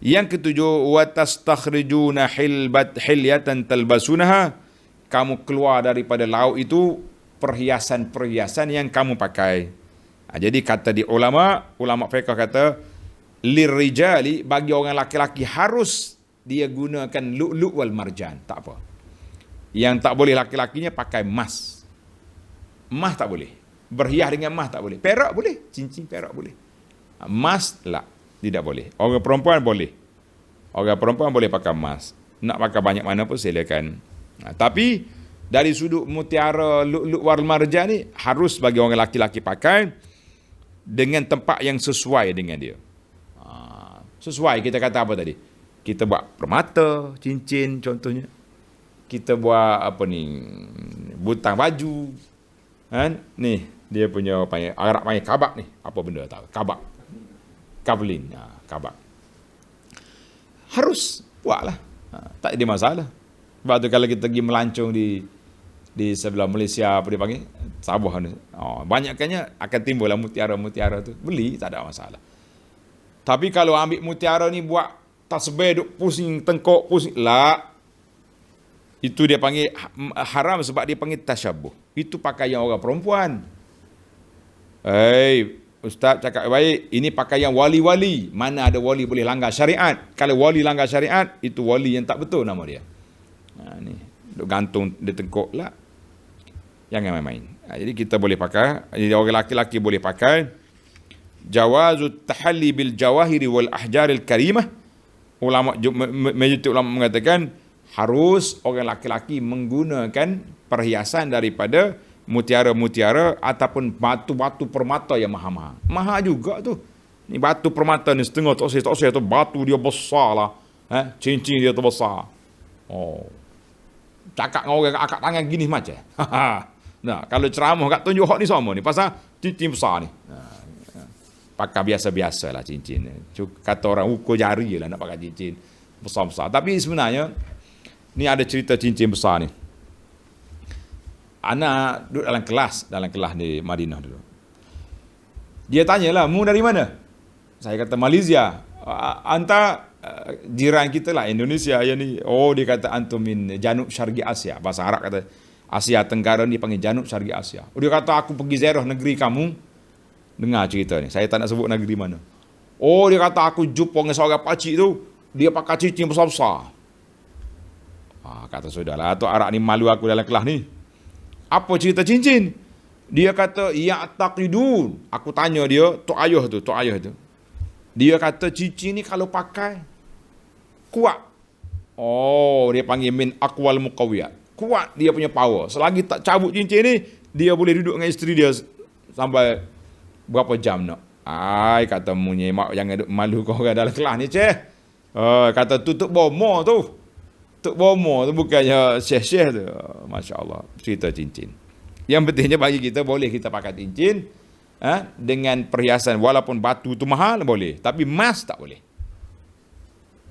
Yang ketujuh, wa tastakhrijuna hilyatan talbasunaha, kamu keluar daripada laut itu perhiasan-perhiasan yang kamu pakai. Jadi kata di ulama fiqh kata, lirijali, bagi orang laki-laki harus dia gunakan lu'lu' wal marjan, tak apa. Yang tak boleh laki-lakinya pakai emas. Emas tak boleh. Berhias dengan emas tak boleh. Perak boleh, cincin perak boleh. Emas lah, tidak boleh. Orang perempuan boleh. Orang perempuan boleh pakai emas. Nak pakai banyak mana pun silakan. Tapi dari sudut mutiara, lu'lu' wal marjan ni harus bagi orang laki-laki pakai dengan tempat yang sesuai dengan dia. Sesuai, kita kata apa tadi? Kita buat permata, cincin contohnya. Kita buat butang baju. Kan? Ni, dia punya Arab panggil kabak ni. Apa benda tahu? Kabak. Kavlin. Kabak. Harus buatlah. Tak ada masalah. Sebab tu kalau kita pergi melancong di sebelah Malaysia, apa dia panggil? Sabah ni. Banyakkannya akan timbullah mutiara-mutiara tu. Beli, tak ada masalah. Tapi kalau ambil mutiara ni buat tasbih, duk pusing tengkok, pusing lah, itu dia panggil haram, sebab dia panggil tasyabuh. Itu pakaian orang perempuan. Ustaz cakap baik, ini pakaian wali-wali. Mana ada wali boleh langgar syariat? Kalau wali langgar syariat, itu wali yang tak betul nama dia. Ni duk gantung di tengkok lah. Jangan main-main. Jadi kita boleh pakai, jadi orang laki-laki boleh pakai. Jawazut tahalli bil jawahiri wal ahjaril karimah. Majoriti ulama mengatakan harus orang laki-laki menggunakan perhiasan daripada mutiara-mutiara ataupun batu-batu permata yang mahal-mahal. Mahal juga tu. Ni batu permata ni setengah tak osih tu, batu dia besar lah. Cincin dia tu besar. Cakap dengan orang akak tangan gini macam. Nah, kalau ceramah kat tunjuk hak ni sama ni pasal cincin besar ni. Pakai biasa-biasa lah cincin. Kata orang ukur jari je lah nak pakai cincin besar-besar. Tapi sebenarnya ni ada cerita cincin besar ni. Anak duduk dalam kelas di Madinah dulu. Dia tanyalah, mu dari mana? Saya kata Malaysia. Anta jiran kita lah Indonesia yang ni. Dia kata antum min Janub Syarqi Asia. Bahasa Arab kata Asia Tenggara ni panggil Janub Syarqi Asia. Dia kata aku pergi ziarah negeri kamu. Dengar cerita ni. Saya tak nak sebut negeri mana. Dia kata aku jumpa dengan seorang pakcik tu. Dia pakai cincin besar-besar. Kata sudahlah, tu Arab ni malu aku dalam kelas ni. Apa cerita cincin? Dia kata, ya'taqidun. Aku tanya dia, tok ayah tu. Dia kata cincin ni kalau pakai, kuat. Dia panggil min aqwal muqawiyat. Kuat dia punya power. Selagi tak cabut cincin ni, dia boleh duduk dengan isteri dia sampai berapa jam nak. Kata munyi, mak jangan duk malu kau orang dalam kelas ni, ceh. Kata tutup bomo tu. Tok bomo tu bukannya syekh-syekh tu. Masya Allah. Cerita cincin. Yang pentingnya bagi kita, boleh kita pakai cincin dengan perhiasan. Walaupun batu tu mahal, boleh. Tapi emas tak boleh.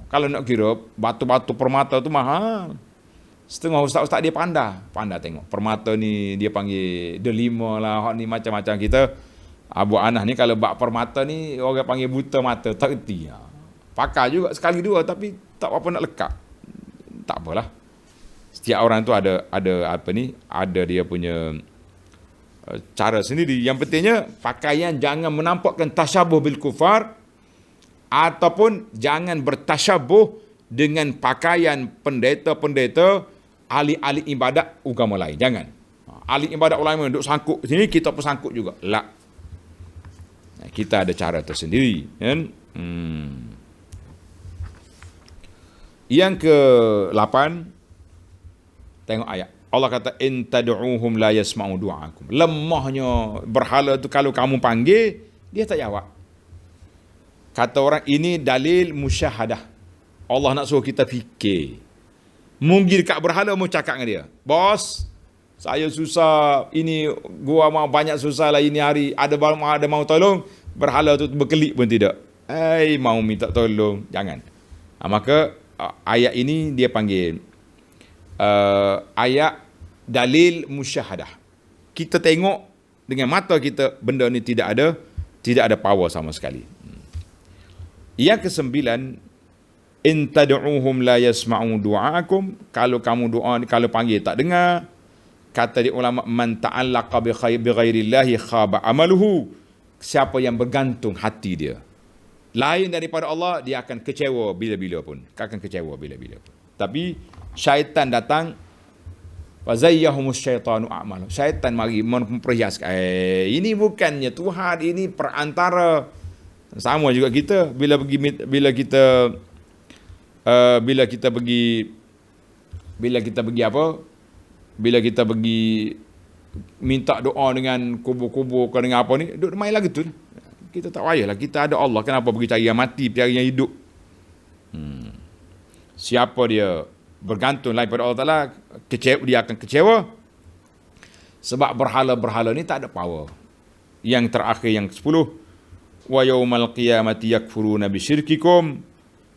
Kalau nak kira, batu-batu permata tu mahal. Setengah ustaz-ustaz dia pandai tengok. Permata ni dia panggil delima lah, hak ni macam-macam. Kita Abu Anas ni kalau bak permata ni orang panggil buta mata, tak erti. Pakar juga sekali dua tapi tak apa nak lekat. Tak apalah. Setiap orang tu ada dia punya cara sendiri. Yang pentingnya pakaian jangan menampakkan tasyabuh bil kufar ataupun jangan bertasyabuh dengan pakaian pendeta-pendeta ahli-ahli ibadat agama lain. Jangan. Ahli ibadat ulama duduk sangkut sini, kita pun sangkut juga. La. Kita ada cara tersendiri, kan? Yang ke-8, tengok ayat. Allah kata in tad'uuhum la yasma'u du'aakum. Lemahnya berhala tu kalau kamu panggil, dia tak jawab. Kata orang ini dalil musyahadah. Allah nak suruh kita fikir. Mungkin dekat berhala mau cakap dengan dia, bos, saya susah, ini gua mau banyak susah lah ini hari, ada mau tolong, berhala tu berkelip pun tidak. Mau minta tolong, jangan. Maka ayat ini dia panggil ayat dalil musyahadah. Kita tengok dengan mata kita, benda ni tidak ada power sama sekali. Yang ke-9, in tad'uuhum la yasma'u du'aakum. Kalau kamu doa, kalau panggil tak dengar. Kata di ulama, man ta'allaqa bi ghairillahi khaba amaluhu. Siapa yang bergantung hati dia lain daripada Allah, dia akan kecewa bila-bila pun. Akan kecewa bila-bila pun. Tapi syaitan datang, wa zayyahumus syaitanu a'malu. Syaitan mari memperhiaskan. Ini bukannya Tuhan, ini perantara. Sama juga kita bila kita pergi minta doa dengan kubur-kubur ke dengan apa ni, duduk main lagu tu. Kita tak payahlah, kita ada Allah, kenapa pergi cari yang mati, cari yang hidup? Siapa dia bergantung lain pada Allah Ta'ala, dia akan kecewa. Sebab berhala-berhala ni tak ada power. Yang terakhir, yang ke-10, wa yaumal qiyamati yakfuruna bisyirkikum.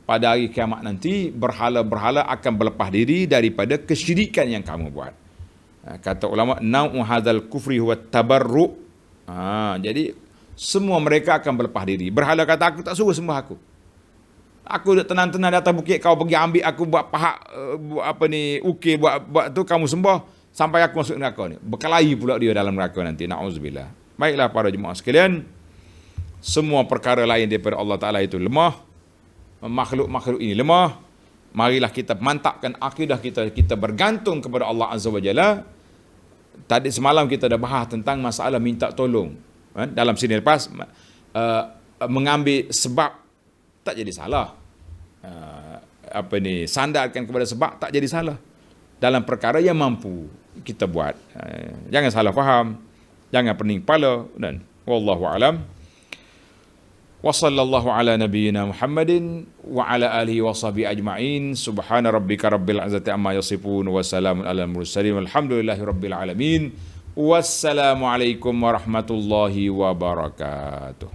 Pada hari kiamat nanti, berhala-berhala akan berlepas diri daripada kesyirikan yang kamu buat. Kata ulama, nau'u hadzal kufri huwa tabarru'. Jadi semua mereka akan berlepas diri. Berhala kata, aku tak suruh sembah aku. Aku dah tenang-tenang datang bukit, kau pergi ambil aku buat pahak, ukir buat tu, kamu sembah sampai aku masuk neraka ni. Berkelahi pula dia dalam neraka nanti. Na'udzubillah. Baiklah para jemaah sekalian, semua perkara lain daripada Allah Ta'ala itu lemah. Makhluk-makhluk ini lemah. Marilah kita mantapkan akidah kita. Kita bergantung kepada Allah Azza wa Jalla. Tadi semalam kita dah bahas tentang masalah minta tolong. Dalam sini lepas, mengambil sebab tak jadi salah. Sandarkan kepada sebab tak jadi salah. Dalam perkara yang mampu kita buat. Jangan salah faham. Jangan pening kepala. Dan wallahu alam. Wa sallallahu ala nabiyyina Muhammadin wa ala alihi wa sahbihi ajma'in. Subhana rabbika rabbil izzati amma yasifun wa salamun alal mursalin walhamdulillahi rabbil alamin. Wassalamu alaikum warahmatullahi wabarakatuh.